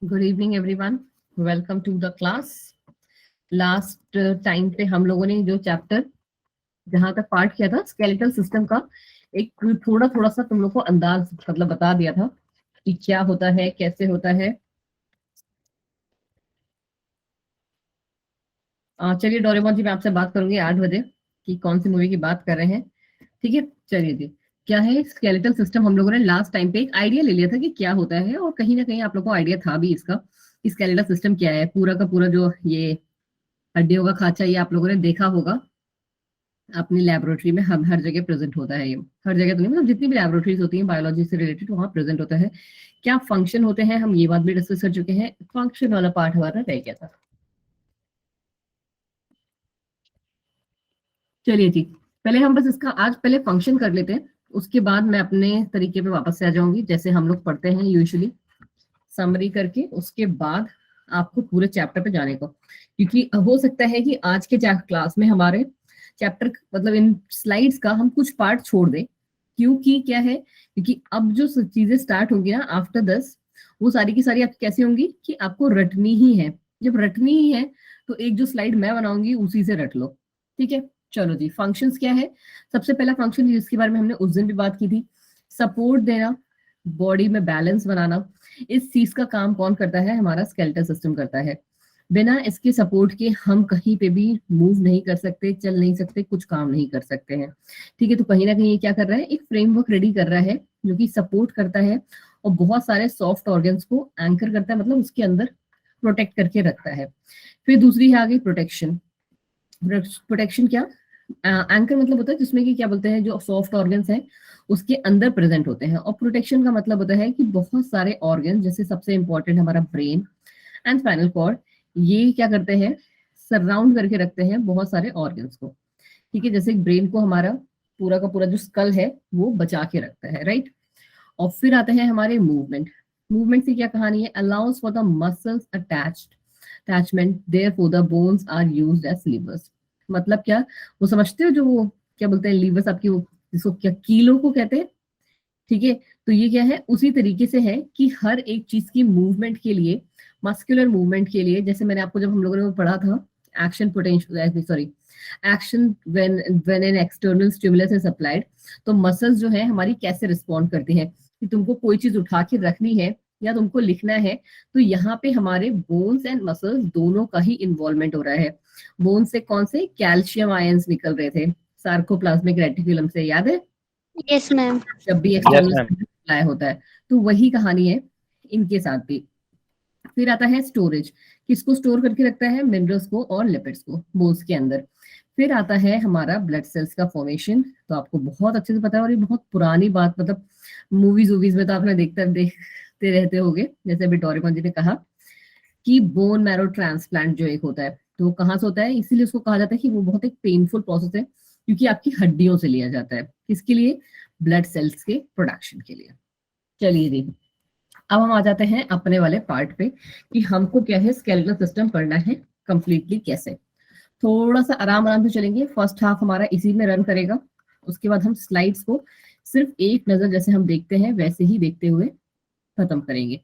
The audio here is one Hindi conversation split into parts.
Good evening everyone, welcome to the class. Last time पे हम लोगों ने जो चैप्टर जहां तक पार्ट किया था स्केलेटल सिस्टम का, एक थोड़ा थोड़ा सा तुम लोग को अंदाज मतलब बता दिया था कि क्या होता है, कैसे होता है। चलिए डोरेमोन जी, मैं आपसे बात करूंगी 8 बजे कि कौन सी मूवी की बात कर रहे हैं। ठीक है, चलिए जी। क्या है स्केलेटल सिस्टम, हम लोगों ने लास्ट टाइम पे एक आइडिया ले लिया था कि क्या होता है, और कहीं ना कहीं आप लोगों को आइडिया था भी इसका कि स्केलेटल सिस्टम क्या है। पूरा का पूरा जो ये हड्डियों का खांचा, ये आप लोगों ने देखा होगा अपनी लेबोरेटरी में। हम हर जगह प्रेजेंट होता है ये, हर जगह तो नहीं, मतलब जितनी भी लेबोरेटरीज होती हैं बायोलॉजी से रिलेटेड वहाँ प्रेजेंट होता है। क्या फंक्शन होते हैं, हम ये बात भी डिस्कस कर चुके हैं। फंक्शन वाला पार्ट हमारा रह गया था। चलिए जी, पहले हम बस इसका आज पहले फंक्शन कर लेते हैं, उसके बाद मैं अपने तरीके पे वापस से आ जाऊंगी जैसे हम लोग पढ़ते हैं यूजुअली, समरी करके। उसके बाद आपको पूरे चैप्टर पे जाने को, क्योंकि हो सकता है कि आज के क्लास में हमारे चैप्टर मतलब इन स्लाइड्स का हम कुछ पार्ट छोड़ दें। क्योंकि क्या है, क्योंकि अब जो चीजें स्टार्ट होंगी ना आफ्टर 10, वो सारी की सारी आपकी कैसी होंगी कि आपको रटनी ही है। जब रटनी ही है तो एक जो स्लाइड मैं बनाऊंगी उसी से रट लो। ठीक है, चलो जी। फंक्शंस क्या है? सबसे पहला फंक्शन जिसके बारे में हमने उस दिन भी बात की थी, सपोर्ट देना, बॉडी में बैलेंस बनाना। इस चीज का काम कौन करता है? हमारा स्केलेटल सिस्टम करता है। बिना इसके सपोर्ट के हम कहीं पे भी मूव नहीं कर सकते, चल नहीं सकते, कुछ काम नहीं कर सकते हैं। ठीक है, तो कहीं ना कहीं ये क्या कर रहा है, एक फ्रेमवर्क रेडी कर रहा है जो कि सपोर्ट करता है और बहुत सारे सॉफ्ट ऑर्गन्स को एंकर करता है, मतलब उसके अंदर प्रोटेक्ट करके रखता है। फिर दूसरी है आगे प्रोटेक्शन। प्रोटेक्शन क्या, एंकर मतलब होता है जिसमें कि क्या बोलते हैं, जो सॉफ्ट ऑर्गन्स हैं उसके अंदर प्रेजेंट होते हैं। और प्रोटेक्शन का मतलब होता है कि बहुत सारे ऑर्गन, जैसे सबसे इंपॉर्टेंट हमारा ब्रेन एंड स्पाइनल कॉर्ड, ये क्या करते हैं, सराउंड करके रखते हैं बहुत सारे ऑर्गन्स को। ठीक है, जैसे ब्रेन को हमारा पूरा का पूरा जो स्कल है वो बचा के रखता है, राइट। और फिर आते हैं हमारे मूवमेंट। मूवमेंट की क्या कहानी है? Allowance for the muscles attachment, therefore the bones are used as levers. मतलब क्या, वो समझते हो जो वो क्या बोलते हैं लीवर्स आपकी, वो जिसको क्या कीलों को कहते हैं। ठीक है, तो ये क्या है, उसी तरीके से है कि हर एक चीज की मूवमेंट के लिए, मस्कुलर मूवमेंट के लिए, जैसे मैंने आपको जब हम लोगों ने वो पढ़ा था action potential, sorry, action when when an external stimulus is applied, तो मसल्स जो है हमारी कैसे रिस्पॉन्ड करती हैं कि तुमको कोई चीज उठा के रखनी है या तुमको लिखना है, तो यहाँ पे हमारे बोन्स एंड मसल्स दोनों का ही इन्वॉल्वमेंट हो रहा है। बोन से कौन से कैल्शियम आयंस निकल रहे थे सार्कोप्लाज्मिक रेटिकुलम से, याद है? Yes ma'am. जब भी यस एक्सटर्नल मैम। सप्लाई होता है, तो वही कहानी है इनके साथ भी। फिर आता है स्टोरेज, किसको स्टोर करके रखता है? मिनरल्स को और लिपिड्स को बोन्स के अंदर। फिर आता है हमारा ब्लड सेल्स का फॉर्मेशन, तो आपको बहुत अच्छे से पता है, और ये बहुत पुरानी बात, मतलब मूवीज वूवीज में तो आपने देखते रहते होगे। जैसे अभी डोरेमोन जी ने कहा कि बोन मैरो ट्रांसप्लांट जो एक होता है, तो वो कहाँ से होता है, इसीलिए उसको कहा जाता है कि वो बहुत एक पेनफुल प्रोसेस है, क्योंकि आपकी हड्डियों से लिया जाता है। किसके लिए? ब्लड सेल्स के प्रोडक्शन के लिए। चलिए जी, अब हम आ जाते हैं अपने वाले पार्ट पे कि हमको क्या है स्केलेटल सिस्टम पढ़ना है कंप्लीटली कैसे। थोड़ा सा आराम आराम से चलेंगे, फर्स्ट हाफ हमारा इसी में रन करेगा। उसके बाद हम स्लाइड्स को सिर्फ एक नजर जैसे हम देखते हैं वैसे ही देखते हुए खत्म करेंगे।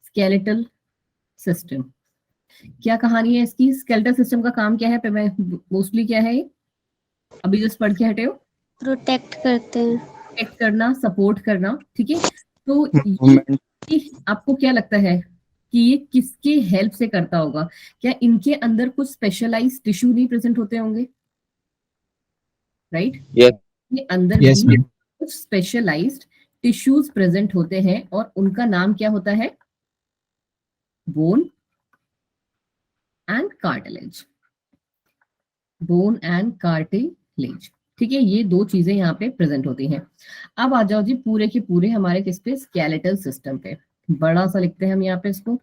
स्केलेटल सिस्टम, क्या कहानी है इसकी? स्केलेटल सिस्टम का काम क्या है, पे मैं मोस्टली क्या है ये अभी जस्ट पढ़ के हटे हो, प्रोटेक्ट करते हैं। प्रोटेक्ट करना, सपोर्ट करना। ठीक है, तो मूवमेंट। ये आपको क्या लगता है कि ये किसके हेल्प से करता होगा? क्या इनके अंदर कुछ स्पेशलाइज टिश्यू नहीं प्रेजेंट होते होंगे, राइट? यस। ये अंदर यस भी मैम। कुछ स्पेशलाइज्ड टिश्यूज प्रेजेंट होते हैं, और उनका नाम क्या होता है? Bone and cartilage. Bone and cartilage. ठीक है, ये दो चीजें यहाँ पे प्रेजेंट होती हैं। अब आ जाओ जी पूरे के पूरे हमारे किस पे, स्केलेटल सिस्टम पे। बड़ा सा लिखते हैं हम यहाँ पे इसको,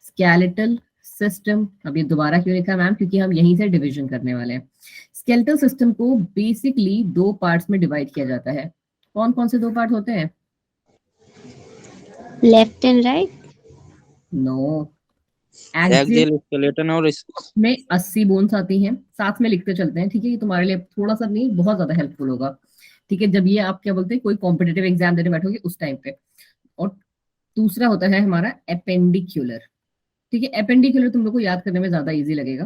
स्केलेटल सिस्टम। अब ये दोबारा क्यों लिखा मैम? क्योंकि हम यहीं से डिवीजन करने वाले हैं। स्केलेटल सिस्टम को बेसिकली दो पार्ट्स में डिवाइड किया जाता है। कौन कौन से दो पार्ट होते हैं? Left and right. No, axial axial skeleton और में 80 बोन्स आती हैं, साथ में लिखते चलते हैं। ठीक है, ये तुम्हारे लिए थोड़ा सा नहीं, बहुत ज्यादा हेल्पफुल होगा। ठीक है, जब ये आप क्या बोलते हैं कोई कॉम्पिटेटिव एग्जाम देने बैठोगे उस टाइम पे। और दूसरा होता है हमारा एपेंडिक्यूलर। ठीक है, एपेंडिकुलर तुम लोग को याद करने में ज्यादा इजी लगेगा।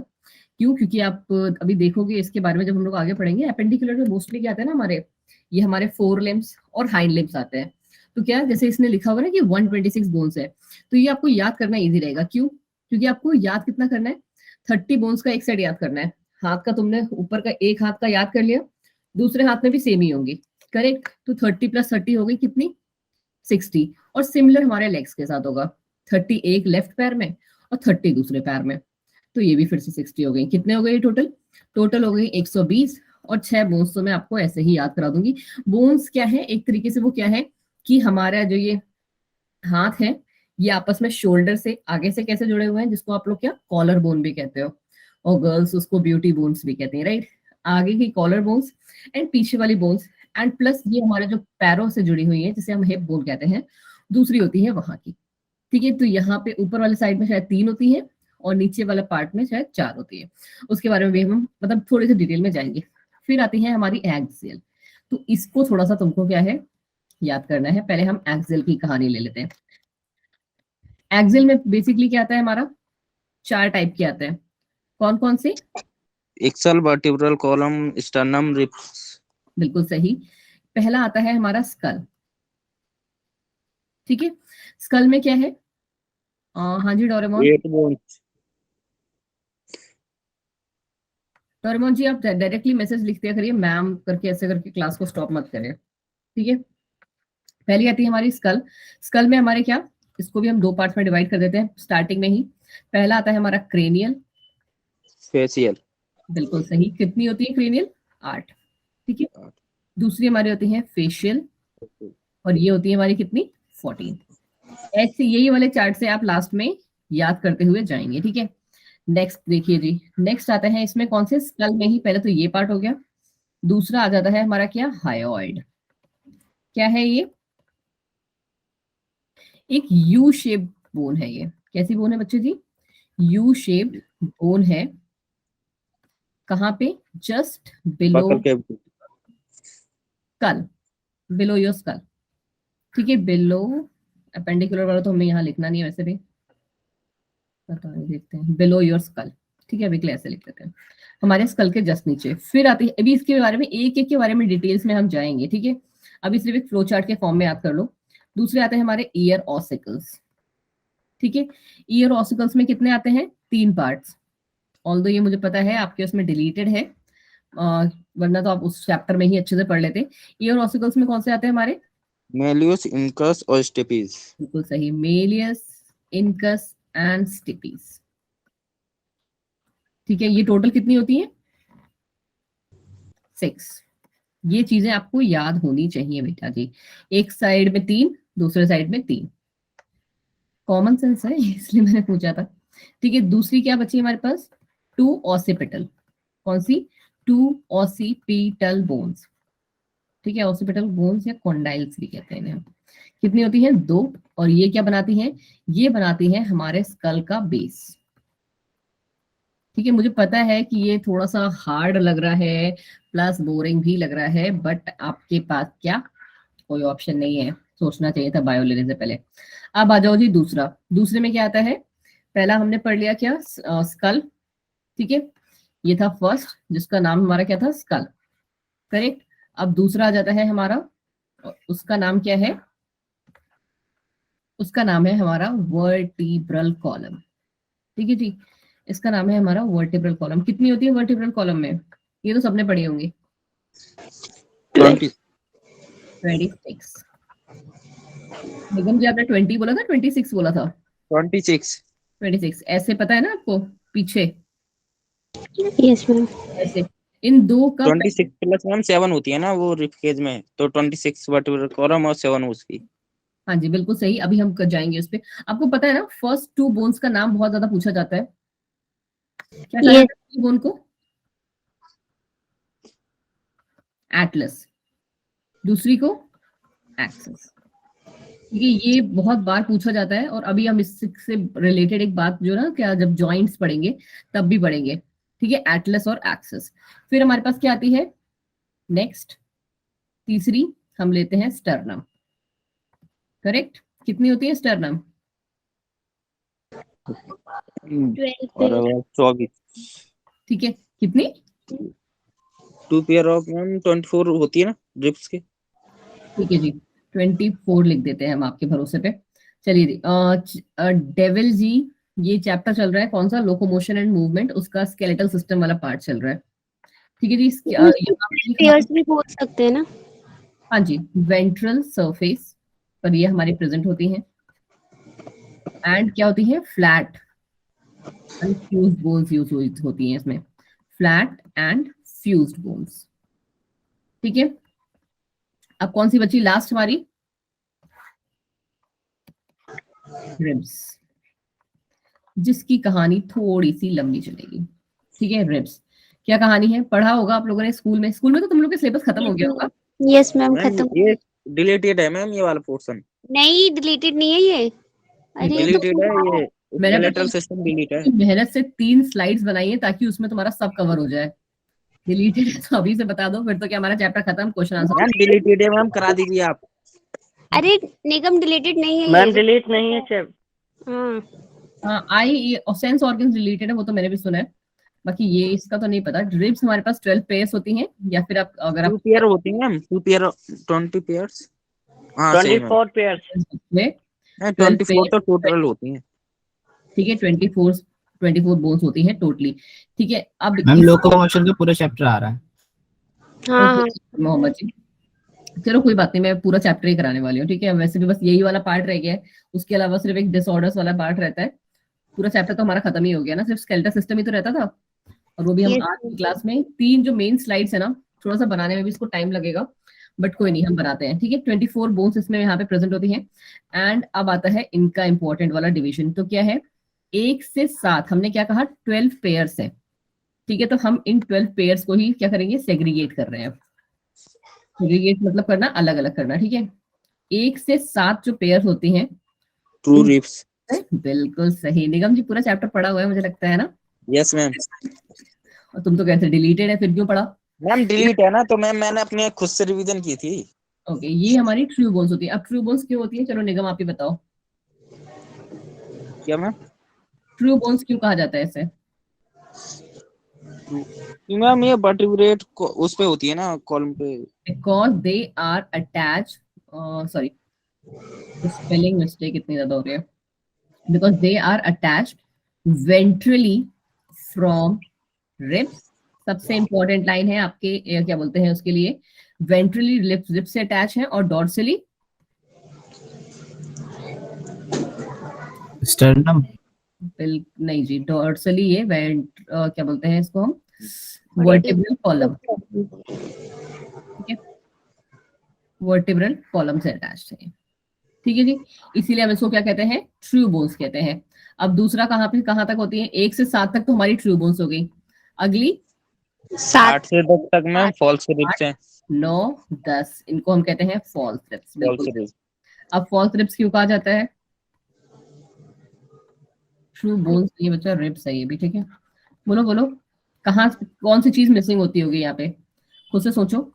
क्यों? क्योंकि आप अभी देखोगे इसके बारे में जब हम लोग आगे पढ़ेंगे। एपेंडिकुलर में मोस्टली क्या आता है ना हमारे, ये हमारे फोर लिम्स और हाइंड लिम्स आते हैं। तो क्या, जैसे इसने लिखा हुआ है ना कि 126 बोन्स है, तो ये आपको याद करना इजी रहेगा। क्यों? क्योंकि आपको याद कितना करना है, 30 बोन्स का एक सेट याद करना है। हाथ का तुमने ऊपर का एक हाथ का याद कर लिया, दूसरे हाथ में भी सेम ही होंगी, करेक्ट। तो 30 + 30 हो गई कितनी, 60। और सिमिलर हमारे लेग्स के साथ होगा, 30 एक लेफ्ट पैर में और 30 दूसरे पैर में। तो ये भी फिर से 60 हो गई। कितने हो गए टोटल? टोटल हो गई 120। और 6 बोन्स तो मैं आपको ऐसे ही याद करा दूंगी। बोन्स क्या है, एक तरीके से वो क्या है कि हमारा जो ये हाथ है, ये आपस में शोल्डर से आगे से कैसे जुड़े हुए हैं, जिसको आप लोग क्या कॉलर बोन भी कहते हो, और गर्ल्स उसको ब्यूटी बोन्स भी कहते हैं, राइट। आगे की कॉलर बोन्स एंड पीछे वाली बोन्स, एंड प्लस ये हमारे जो पैरों से जुड़ी हुई है जिसे हम हिप बोन कहते हैं, दूसरी होती है वहां की। ठीक है, तो यहाँ पे ऊपर वाले साइड में शायद 3 होती है और नीचे वाला पार्ट में शायद 4 होती है। उसके बारे में भी हम मतलब थोड़ी सी डिटेल में जाएंगे। फिर आती है हमारी एक्सियल। तो इसको थोड़ा सा तुमको क्या है याद करना है। पहले हम एक्सियल की कहानी ले लेते हैं। एक्सियल में बेसिकली क्या आता है हमारा, 4 टाइप के आते हैं। कौन कौन से? Axial, vertebral column, sternum, ribs. बिल्कुल सही। पहला आता है हमारा स्कल। ठीक है, स्कल में क्या है? हाँ जी डोरेमोन। 8 बोन्स। डोरेमोन जी आप डायरेक्टली मैसेज लिखते करिए मैम करके, ऐसे करके क्लास को स्टॉप मत करें। ठीक है, पहली आती है हमारी स्कल। स्कल में हमारे क्या, इसको भी हम 2 पार्ट में डिवाइड कर देते हैं स्टार्टिंग में ही। पहला आता है हमारा क्रेनियल। फेशियल। बिल्कुल सही। कितनी होती है क्रेनियल? 8। ठीक है, दूसरी हमारी होती है फेशियल, और ये होती है हमारी कितनी, 14। ऐसे यही वाले चार्ट से आप लास्ट में याद करते हुए जाएंगे। ठीक है, नेक्स्ट देखिए जी। नेक्स्ट आता है इसमें कौन से, स्कल में ही पहले तो ये पार्ट हो गया। दूसरा आ जाता है हमारा क्या, हायोइड। क्या है ये? एक यू शेप्ड बोन है। ये कैसी बोन है बच्चे जी? यू शेप्ड बोन है। कहाँ पे? जस्ट बिलो बकल के स्कल, बिलो योर स्कल। ठीक है, बिलो। अपेंडिकुलर वाला तो हमें यहाँ लिखना नहीं है वैसे भी, पता नहीं, देखते हैं। Below your skull. ठीक है, अभी के लिए ऐसे लिख देते हैं, हमारे स्कल के जस्ट नीचे। फिर आती है, अभी इसके बारे में एक एक के बारे में डिटेल्स में हम जाएंगे। ठीक है, अभी सिर्फ एक फ्लो चार्ट के फॉर्म में याद कर लो। दूसरे आते हैं हमारे ईयर ऑसिकल्स। ठीक है, ईयर ऑसिकल्स में कितने आते हैं, 3 पार्ट्स। ऑल्दो ये मुझे पता है आपके उसमें डिलीटेड है, वरना तो आप उस चैप्टर में ही अच्छे से पढ़ लेते। ईयर ऑसिकल्स में कौन से आते हैं हमारे? मेलियस, इंकस और स्टेपीज। बिल्कुल सही, मेलियस, इनकस एंड स्टिपीज। ठीक है, ये टोटल कितनी होती है, 6। ये चीजें आपको याद होनी चाहिए बेटा जी। एक साइड में 3, दूसरे साइड में 3। कॉमन सेंस है इसलिए मैंने पूछा था। ठीक है, दूसरी क्या बची हमारे पास, 2 ऑसिपिटल। कौन सी? 2 ऑसिपिटल बोन्स। ठीक है, ऑसिपिटल बोन्स या कॉन्डाइल्स भी कहते हैं इन्हें। कितनी होती है, 2। और ये क्या बनाती है, ये बनाती है हमारे स्कल का बेस। ठीक है, मुझे पता है कि ये थोड़ा सा हार्ड लग रहा है प्लस बोरिंग भी लग रहा है, बट आपके पास क्या कोई ऑप्शन नहीं है, सोचना चाहिए था बायो लेने से पहले। अब आ जाओ जी दूसरा। दूसरे में क्या आता है, पहला हमने पढ़ लिया क्या, स्कल। ठीक है, ये था फर्स्ट जिसका नाम हमारा क्या था, स्कल, करेक्ट। अब दूसरा आ जाता है हमारा, उसका नाम क्या है, उसका नाम है हमारा वर्टिब्रल कॉलम। ठीक है जी, इसका नाम है हमारा वर्टिब्रल कॉलम। कितनी होती है वर्टिब्रल कॉलम में, ये तो सबने पढ़ी होंगी, 20। 26। निगम जी आपने 20 बोला था, 26 बोला था? 26। 26 ऐसे पता है ना आपको, पीछे यस मैम। ऐसे, इन दो का 26 प्लस 1 7 होती है ना वो रिपकेज में, तो 26 वर्टिब्रल कॉलम और 7 उसकी। हाँ जी बिल्कुल सही। अभी हम जाएंगे उस पे। आपको पता है ना फर्स्ट 2 बोन्स का नाम बहुत ज्यादा पूछा जाता है, क्या कहा यस। जाता है बोन को? एटलस। दूसरी को एक्सिस। ठीक है, ये बहुत बार पूछा जाता है। और अभी हम इससे रिलेटेड एक बात जो ना, क्या जब जॉइंट्स पढ़ेंगे तब भी पढ़ेंगे। ठीक है, एटलस और एक्सिस। फिर हमारे पास क्या आती है नेक्स्ट, तीसरी हम लेते हैं स्टर्नम, करेक्ट। कितनी होती है स्टर्नम? 12 24 ठीक है, कितनी? 2 पेयर ऑफ मैम 24 होती है ना रिप्स की। ठीक है जी, 24 लिख देते हैं हम आपके भरोसे पे। चलिए डेविल जी, ये चैप्टर चल रहा है कौन सा? लोकोमोशन एंड मूवमेंट, उसका स्केलेटल सिस्टम वाला पार्ट चल रहा है। ठीक है जी, यहाँ पे पेयर्स भी बोल सकते हैं ना? हाँ जी, वेंट्रल सरफेस पर ये हमारी प्रेजेंट होती हैं, एंड क्या होती है? Flat and fused bones use होती हैं इसमें, फ्लैट एंड फ्यूज्ड बोन्स। ठीक है, अब कौन सी बची लास्ट हमारी? रिब्स, जिसकी कहानी थोड़ी सी लंबी चलेगी। ठीक है, रिब्स क्या कहानी है? पढ़ा होगा आप लोगों ने स्कूल में। स्कूल में तो तुम लोग का सिलेबस खत्म हो गया होगा। यस मैम, मैम खत्म। ये डिलीटेड है मैम, ये वाला पोर्शन नहीं, डिलीटेड नहीं है ये। अरे ये तो डिलीटेड है, ये मैंने स्केलेटल सिस्टम डिलीट है। मेहनत से 3 स्लाइड्स बनाई है ताकि उसमें तुम्हारा सब कवर हो जाए। डिलीटेड है तो अभी से बता दो, फिर तो क्या हमारा चैप्टर खत्म, क्वेश्चन आंसर। मैम डिलीटेड है मैम, करा दीजिए आप। अरे निगम, डिलीटेड नहीं है मैम ये। डिलीट नहीं है चैप। हाँ, हाँ, आई सेंस ऑर्गन्स रिलेटेड है, वो तो मैंने भी सुना है। बाकी ये इसका तो नहीं पता। रिब्स हमारे पास 12 पेयर्स होती हैं, या फिर आप अगर 2 आप पेयर होती है मैम, 2 पेयर 20 पेयर्स। हाँ सही मैम, 24 पेयर्स। में 12 24 तो टोटल होती है। ठीक है, 24 बोन्स होती हैं टोटली। ठीक है, अब मैम लोकोमोशन का पूरा चैप्टर आ रहा है। हाँ, हाँ। मोहम्मद जी, चलो कोई बात नहीं, मैं पूरा चैप्टर ही कराने वाली हूँ। ठीक है, वैसे भी बस यही वाला पार्ट रह गया है, उसके अलावा सिर्फ एक डिसऑर्डर्स वाला पार्ट रहता है। पूरा चैप्टर तो हमारा खत्म ही हो गया ना, सिर्फ स्केलेटल सिस्टम ही तो रहता था। और वो भी हम Yes, आज की क्लास में 3 जो मेन स्लाइड्स है ना, थोड़ा सा बनाने में भी इसको टाइम लगेगा, बट कोई नहीं, हम बनाते हैं। ठीक है, 24 बोन्स इसमें यहाँ पे प्रेजेंट होती हैं। एंड अब आता है इनका इंपॉर्टेंट वाला डिवीजन, तो क्या है? 1 से 7, हमने क्या कहा? 12 पेयर्स है। ठीक है, तो हम इन 12 पेयर्स को ही क्या करेंगे? सेग्रीगेट कर रहे हैं। सेग्रीगेट मतलब करना, अलग अलग करना। ठीक है, 1 से 7 जो पेयर्स होती हैं, ट्रू रिप्स। बिल्कुल सही। निगम जी पूरा चैप्टर पढ़ा हुआ है मुझे लगता है ना? Yes ma'am. और तुम तो कहते डिलीटेड है, फिर क्यों पढ़ा? मैम डिलीट है ना, तो मैम मैंने अपने खुद से रिवीजन की थी। ओके, ये हमारी ट्रू बोन्स होती है। अब ट्रू बोन्स क्यों होती है? चलो निगम आप ही बताओ, क्या मैम? ट्रू बोन्स क्यों कहा जाता है इसे? मैम ये वर्टिब्रेट उस पे होती है ना, कॉलम पे। Because they are attach, sorry spelling mistake इतनी ज्यादा हो रही है। Because they are attached ventrally from ribs. सबसे इंपॉर्टेंट लाइन है आपके, क्या बोलते हैं उसके लिए? वेंट्रली रिब से अटैच है, और डॉर्सली स्टर्नम। नहीं जी, डॉर्सली ये क्या बोलते हैं इसको हम? Vertebral column. ठीक है, वर्टिब्रल कॉलम से अटैच्ड है। ठीक है जी, इसीलिए हम इसको क्या कहते हैं? ट्रू बोन्स कहते हैं। अब दूसरा कहाँ तक होती है? 1 से 7 तक तो हमारी ट्रू बोन्स हो गई। अगली 7। 8 से 10 तक मैम फॉल्स रिप्स हैं। 9, 10 इनको हम कहते हैं फॉल्स रिप्स। फॉल्स बिल्कुल। रिप्स। अब फॉल्स रिप्स क्यों कहा जाता है? ट्रू बोन्स ये बच्चा रिप्स है ये भी। ठीक है, बोलो बोलो, कहाँ कौन सी चीज मिसिंग होती होगी यहाँ पे? खुद से सोचो,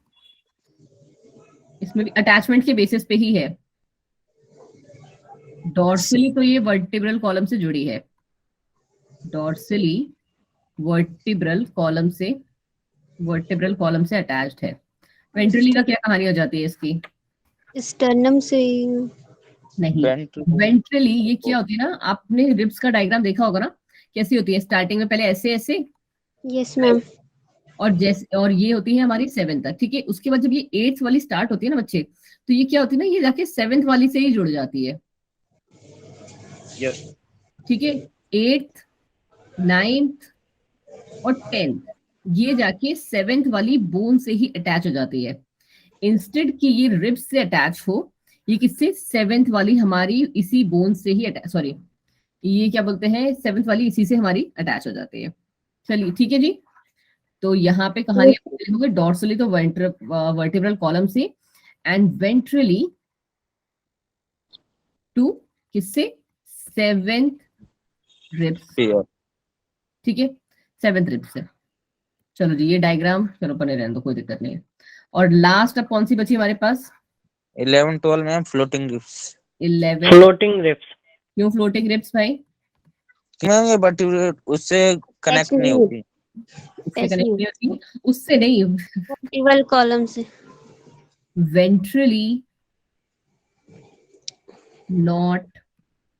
इसमें भी अटैचमेंट के बेसिस पे ही है। डॉर्सली तो ये वर्टिब्रल कॉलम से जुड़ी है, डॉर्सली वर्टिब्रल कॉलम से अटैच्ड है। वेंट्रली का क्या कहानी हो जाती है इसकी? स्टर्नम से। नहीं, वेंट्रली ये क्या होती है ना, आपने रिब्स का डायग्राम देखा होगा ना, कैसी होती है? स्टार्टिंग में पहले ऐसे ऐसे, यस मैम। और ये होती है हमारी 7th तक। ठीक है, उसके बाद जब ये 8th वाली स्टार्ट होती है ना बच्चे, तो ये क्या होती है ना, ये जाके 7th वाली से ही जुड़ जाती है। ठीक है, 8th, 9th और 10th ये जाके 7th वाली बोन से ही अटैच हो जाती है। इंस्टेड कि ये रिब्स से अटैच हो, ये किससे? 7th वाली हमारी इसी बोन से ही अटैच, सॉरी ये क्या बोलते हैं, 7th वाली इसी से हमारी अटैच हो जाती है। चलिए ठीक है जी, तो यहाँ पे कहानी होगी डॉर्सली तो वर्टिब्रल कॉलम से, एंड वेंट्रली टू किससे? 7th ribs. ठीक है, 7th रिब्स से। चलो जी, ये डायग्राम चलो बने रहने दो, कोई दिक्कत नहीं है। और लास्ट अब कौन सी बची हमारे पास? 11 12 ma'am floating ribs. 11 floating ribs. क्यों फ्लोटिंग रिब्स भाई? मैम ये वर्टिब्रल उससे कनेक्ट नहीं होती। उससे कनेक्ट नहीं होती, उससे नहीं, वर्टिकल कॉलम से। वेंट्रली नॉट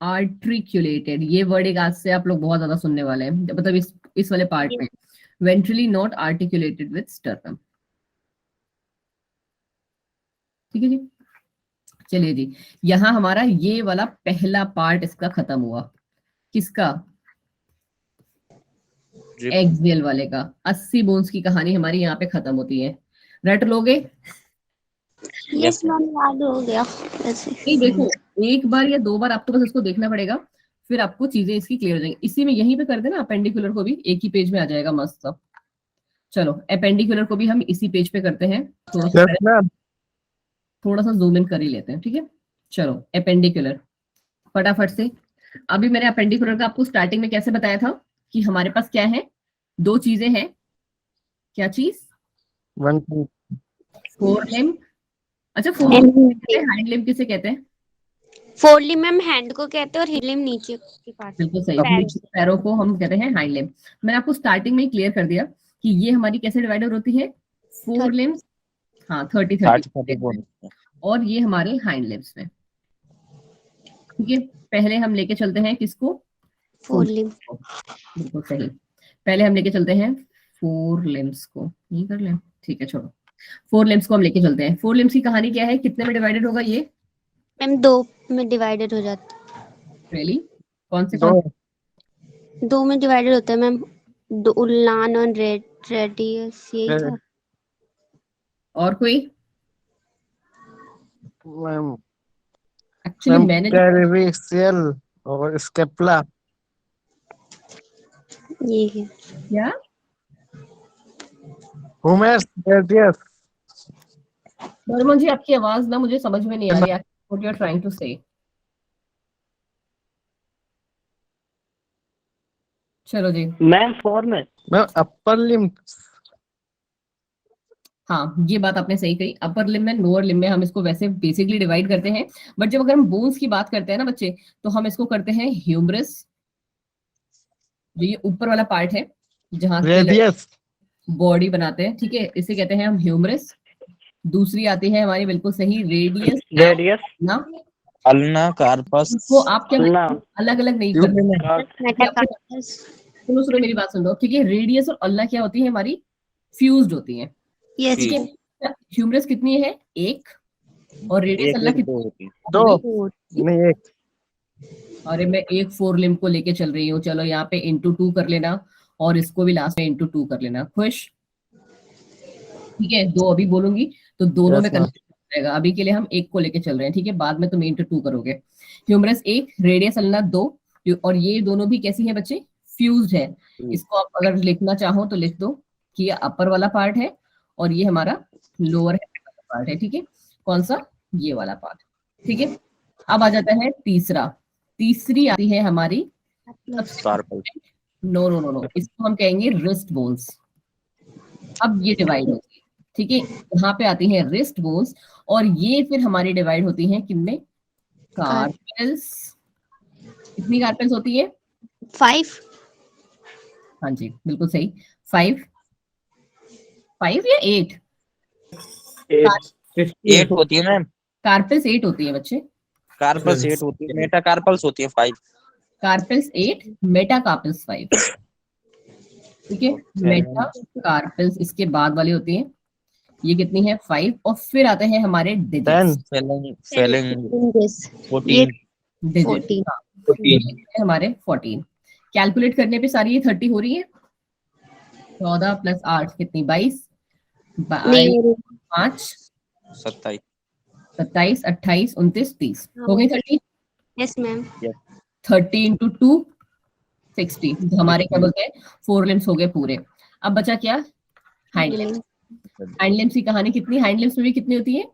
आर्टिकुलेटेड, ये वर्ड एक आज से आप लोग बहुत ज्यादा सुनने वाले हैं, मतलब इस वाले पार्ट में, ventrally not articulated with sternum. ठीक है जी, चलिए जी, यहाँ हमारा ये वाला पहला पार्ट इसका खत्म हुआ। किसका? एक्सियल वाले का। 80 बोन्स की कहानी हमारी यहाँ पे खत्म होती है। रट लोगे? यस मैम, याद हो गया वैसे। नहीं देखो, एक बार या दो बार आपको बस इसको देखना पड़ेगा, फिर आपको चीजें इसकी क्लियर हो जाएंगी। इसी में यहीं पे कर देना, अपेंडिकुलर को भी एक ही पेज में आ जाएगा मस्त सा। चलो अपेंडिकुलर को भी हम इसी पेज पे करते हैं, थोड़ा सा जूम इन कर ही लेते हैं। ठीक है, चलो अपेंडिकुलर फटाफट से। अभी मैंने अपेंडिकुलर का आपको स्टार्टिंग में कैसे बताया था कि हमारे पास क्या है, दो चीजें हैं। क्या चीज? Four limb. अच्छा, फोर हाइंड लिम्ब किसे कहते हैं? फोर लिम्ब मैम हैंड को कहते हैं और हिंड लिम्ब नीचे की पार्ट। बिल्कुल सही, पैर। नीचे के पैरों को हम कहते हैं हाइंड लिम्ब। मैंने आपको स्टार्टिंग में ही क्लियर कर दिया कि ये हमारी कैसे डिवाइडेड होती है, फोर लिम्ब्स, हाँ 30 और ये हमारे हाइंड लिम्ब्स में। ठीक है, पहले हम लेके चलते हैं किसको? Four limb. बिल्कुल सही, पहले हम लेके चलते हैं फोर लिम्ब्स को। नहीं कर लें, ठीक है छोड़ो, फोर लिम्ब्स को हम लेके चलते हैं। फोर लिम्ब्स की कहानी क्या है, कितने में डिवाइडेड होगा ये? मैम दो में डिवाइडेड हो जाता रियली? कौन से? है। दो में डिवाइडेड होता है मैम, उल्लान और रेडियस, यही था। और कोई? मैम एक्चुअली मैंने कैरिविसियल और स्केपुला। ये है। क्या? हुमेरस रेडियस। बर्मन जी आपकी आवाज ना मुझे समझ में नहीं आ रही, what you are trying to say. चलो जी, मैम फोर में मैम अपर लिम्ब। हाँ ये बात आपने सही कही, अपर लिम्ब में लोअर लिम्ब में हम इसको वैसे बेसिकली डिवाइड करते हैं, बट जब अगर हम बोन्स की बात करते हैं ना बच्चे, तो हम इसको करते हैं ह्यूमरस, जो ये ऊपर वाला पार्ट है जहाँ रेडियस। बॉडी बनाते हैं। ठीक है, इसे कहते हैं हम ह्यूमरस। दूसरी आती है हमारी बिल्कुल सही रेडियस ना, अल्ना कार्पस। तो आप क्या ना अलग अलग नहीं कर मेटाकार्पस। सुनो सुनो मेरी बात सुन लो। ठीक है, रेडियस और अल्ना क्या होती है हमारी? फ्यूज्ड होती है। यस ठीक मैम। ह्यूमरस कितनी है? एक। और रेडियस अल्लाह एक कितनी? दो होती है। दो नहीं एक। अरे मैं एक फोर लिम्ब को लेके चल रही हूँ, चलो यहाँ पे इंटू 2 कर लेना, और इसको भी लास्ट में इंटू 2 कर लेना। खुश? ठीक है, दो अभी बोलूंगी तो दोनों में कन्फ्यूजन हो जाएगा, अभी के लिए हम एक को लेके चल रहे हैं। ठीक है, बाद में तुम इंटू 2 करोगे। ह्यूमरस एक, रेडियस अल्लाह दो, और ये दोनों भी कैसी है बच्चे? फ्यूज्ड है। इसको आप अगर लिखना चाहो तो लिख दो कि ये अपर वाला पार्ट है और ये हमारा लोअर पार्ट है। ठीक है, कौन सा? ये वाला पार्ट। ठीक है, अब आ जाता है तीसरा। तीसरी आती है हमारी carpal. No no no no, इसको हम कहेंगे रिस्ट बोन्स। अब ये डिवाइड होती है। ठीक है, यहाँ पे आती है रिस्ट बोन्स, और ये फिर हमारी डिवाइड होती हैं किनमें? कार्पेल्स। कितनी कार्पेल्स होती है? 5। हाँ जी बिल्कुल सही, 5। 5 या 8? 8 होती है मैम। कार्पेल्स 8 होती है बच्चे। कार्पस 8 होती है, मेटाकार्पल्स होती है 5। कार्पेल्स 8, मेटाकार्पेल्स 5। ठीक है, मेटाकार्पेल्स इसके बाद वाली होती है, ये कितनी है? 5। और फिर आते हैं हमारे डिजिट्स। फेलिंग 14। डिजिट हमारे 14। कैलकुलेट करने पे सारी ये 30 हो रही है। 14 प्लस 8 कितनी? 22। 5 27। 27 28 29 30 हो गई 30। Yes ma'am. 30 इंटू 2 60, तो हमारे क्या बोलते हैं? फोर लिम्स हो गए पूरे। अब बचा क्या? Hind limbs. हाइंड लिम्स की कहानी कितनी? हाइंड लिम्स में भी कितनी होती है?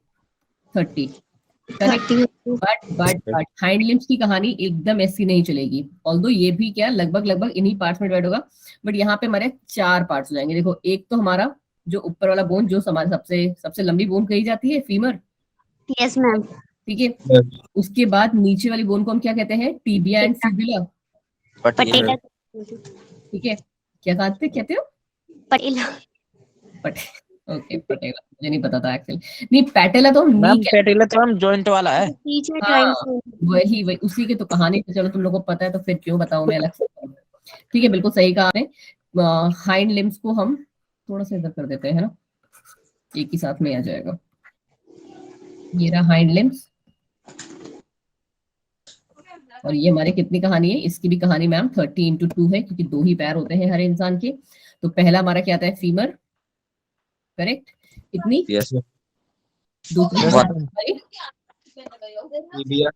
30। बट हाइंड लिम्स की कहानी एकदम ऐसी नहीं चलेगी, ऑल्दो ये भी क्या लगभग लगभग इन्हीं पार्ट्स में डिवाइड होगा, बट यहाँ पे हमारे 4 पार्ट्स हो जाएंगे। देखो, एक तो हमारा जो ऊपर वाला बोन, जो हमारे सबसे सबसे लंबी बोन कही जाती है, फीमर। Yes ma'am. ठीक है। उसके बाद नीचे वाली बोन को हम क्या कहते हैं? Tibia and fibula. पटेला ठीक है, क्या कहते हो? पटेला ओके, पटेला मुझे नहीं पता था एक्चुअली। नहीं, पैटेला तो नी मैम पैटेला तो हम जॉइंट वाला है। पीछे हाँ, जॉइंट वही उसी की तो कहानी तो चलो तुम लोगों को पता है तो फिर क्यों बताऊं मैं अलग से। ठीक है, बिल्कुल सही कहा आपने। हाइंड लिम्स को हम थोड़ा सा इधर कर देते हैं, है ना, एक ही साथ में आ जाएगा। ये रहा हाइंड लिम्स। और ये हमारे कितनी कहानी है? इसकी भी कहानी मैम 30x2 है, क्योंकि 2 ही पैर होते हैं हर इंसान के। तो पहला हमारा क्या आता है? Femur, correct. कितनी? यस दूसरी Yes, क्या ma'am. हमारी? Tibia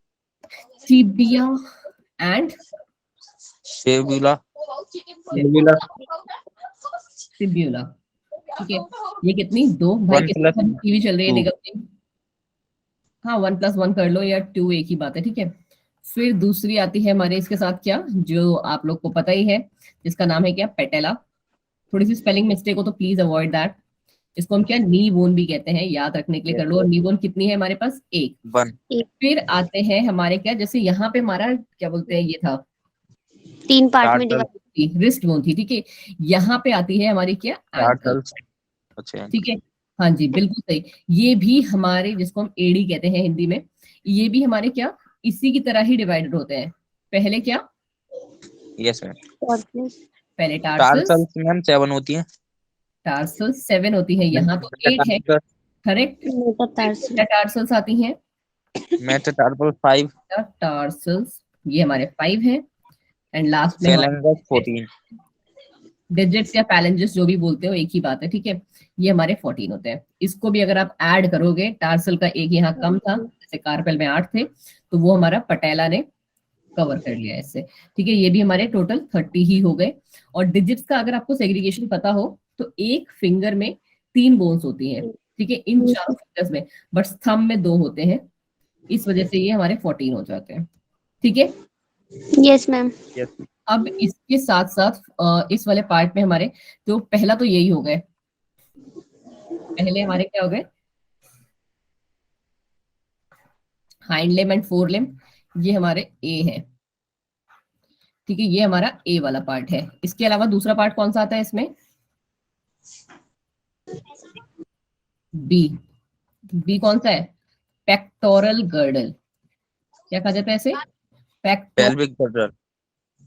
tibia and fibula fibula. ठीक है, ये कितनी? 2 भाई। 1 कितनी + टीवी चल रही है 2 निगम में? हाँ, 1+1 कर लो या 2 एक ही बात है। ठीक है, फिर दूसरी आती है हमारे इसके साथ क्या, जो आप लोग को पता ही है, जिसका नाम है क्या? पेटेला। थोड़ी सी स्पेलिंग मिस्टेक हो तो प्लीज अवॉइड दैट। इसको हम क्या, नी बोन भी कहते हैं, याद रखने के लिए कर लो। और नी बोन कितनी है हमारे पास? 1। 1 फिर आते हैं हमारे क्या, जैसे यहाँ पे हमारा क्या बोलते हैं, ये था 3 पार्ट में टार्टल डिवाइड। रिस्ट बोन थी। ठीक है, यहाँ पे आती है हमारी क्या? एंकल। टार्टल्स। अच्छा ठीक है, हाँ जी, बिल्कुल सही। ये भी हमारे, जिसको हम एड़ी कहते हैं हिंदी में, ये भी हमारे क्या, इसी की तरह ही डिवाइडेड होते हैं। पहले क्या? Yes ma'am. पहले टार्सस। टार्टल्स मैम 7 होती हैं। टार्सस 7 होती है, यहाँ तो 8 है, करेक्ट। मेटाटार्सल टार्सल्स आती हैं। मेटाटार्सल 5 टार्सल्स ये हमारे 5 हैं। एंड लास्ट में फेलेंगस 14 डिजिट्स या पैलेंजेस जो भी बोलते हो, एक ही बात है। ठीक है, ये हमारे 14 होते हैं। इसको भी अगर आप ऐड करोगे, टार्सल का एक यहाँ कम था, जैसे कार्पेल में 8 थे, तो वो हमारा पटेला ने कवर कर लिया इससे। ठीक है, ये भी हमारे टोटल 30 ही हो गए। और डिजिट्स का अगर आपको सेग्रीगेशन पता हो, तो एक फिंगर में 3 बोन्स होती हैं। ठीक है, इन चारों फिंगर्स में, बट थंब में 2 होते हैं। इस वजह से ये हमारे 14 हो जाते हैं। ठीक है, यस मैम। अब इसके साथ साथ इस वाले पार्ट में हमारे, तो पहला तो यही हो गए, पहले हमारे क्या हो गए? Hind limb and four limb, ये हमारे ए है। ठीक है, ये हमारा ए वाला पार्ट है। इसके अलावा दूसरा पार्ट कौन सा आता है इसमें? बी। बी कौन सा है? Pectoral girdle. क्या कहा जाता है इसे? Pelvic girdle.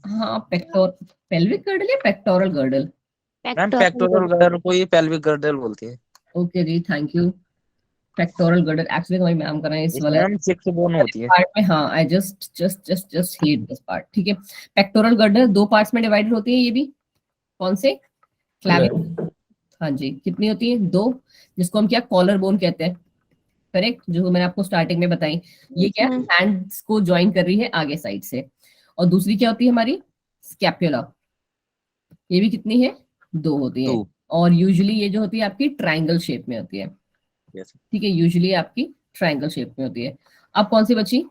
हाँ, पेल्विक गर्डल या pectoral girdle? Ma'am pectoral girdle को ही पेल्विक गर्डल बोलते हैं। ओके जी, thank you. Pectoral girdle actually हमारी मैम कर रहे हैं इस वाला इसमें हम 6 बोन होती है। पार्ट में। हाँ, I just hate this part. ठीक है, पेक्टोरल गर्डल 2 पार्ट्स में डिवाइडेड होती है। ये भी कौन से? क्लैविकुलर। हाँ जी, कितनी होती है? 2, जिसको हम क्या, कॉलर बोन कहते हैं, करेक्ट, जो मैंने आपको स्टार्टिंग में बताई। ये क्या, हैंड्स को ज्वाइन कर रही है आगे साइड से। और दूसरी क्या होती है हमारी? स्कैपुला। ये भी कितनी है? 2 होती है। 2 और यूजुअली ये जो होती है आपकी ट्राइंगल शेप में होती है। यस ठीक है, यूजुअली आपकी ट्राइंगल शेप में होती है। अब कौन सी बची?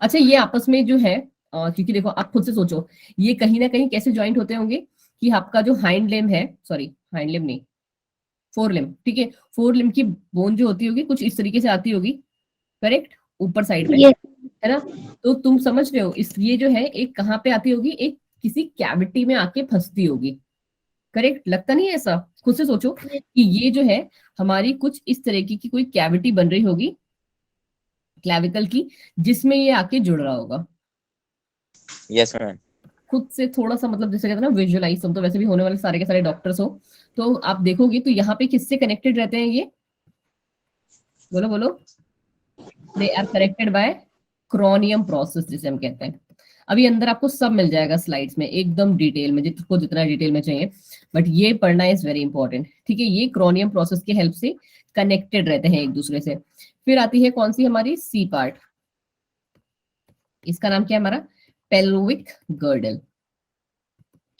अच्छा, ये आपस में जो है, क्योंकि देखो आप खुद से सोचो, ये कहीं ना कहीं कैसे ज्वाइंट होते होंगे, कि आपका जो हाइंड लिम्ब है, सॉरी हाइंड लिम्ब नहीं, फोर लिम्ब। ठीक है, फोर लिम्ब की बोन जो होती होगी कुछ इस तरीके से आती होगी, करेक्ट, ऊपर साइड में, है ना। तो तुम समझ रहे हो, इस ये जो है एक कहाँ पे आती होगी? एक किसी कैविटी में आके फंसती होगी, करेक्ट। लगता नहीं है ऐसा? खुद से सोचो कि ये जो है हमारी कुछ इस तरीके की कोई कैविटी बन रही होगी क्लैविकल की, जिसमें ये आके जुड़ रहा होगा। Yes ma'am. खुद से थोड़ा सा, मतलब जैसे कहते हैं ना, विजुअलाइज। तुम तो वैसे भी होने वाले सारे के सारे डॉक्टर्स हो, तो आप देखोगे तो यहाँ पे किससे कनेक्टेड रहते हैं ये? बोलो बोलो। They are connected by cranium process, जिसे हम कहते हैं। अभी अंदर आपको सब मिल जाएगा स्लाइड्स में, एकदम डिटेल में, जिसको जितना डिटेल में चाहिए, बट ये पढ़ना इज वेरी इंपॉर्टेंट। ठीक है, ये क्रॉनियम प्रोसेस की हेल्प से कनेक्टेड रहते हैं एक दूसरे से। फिर आती है कौन सी हमारी? C part. इसका नाम क्या है हमारा? Pelvic girdle.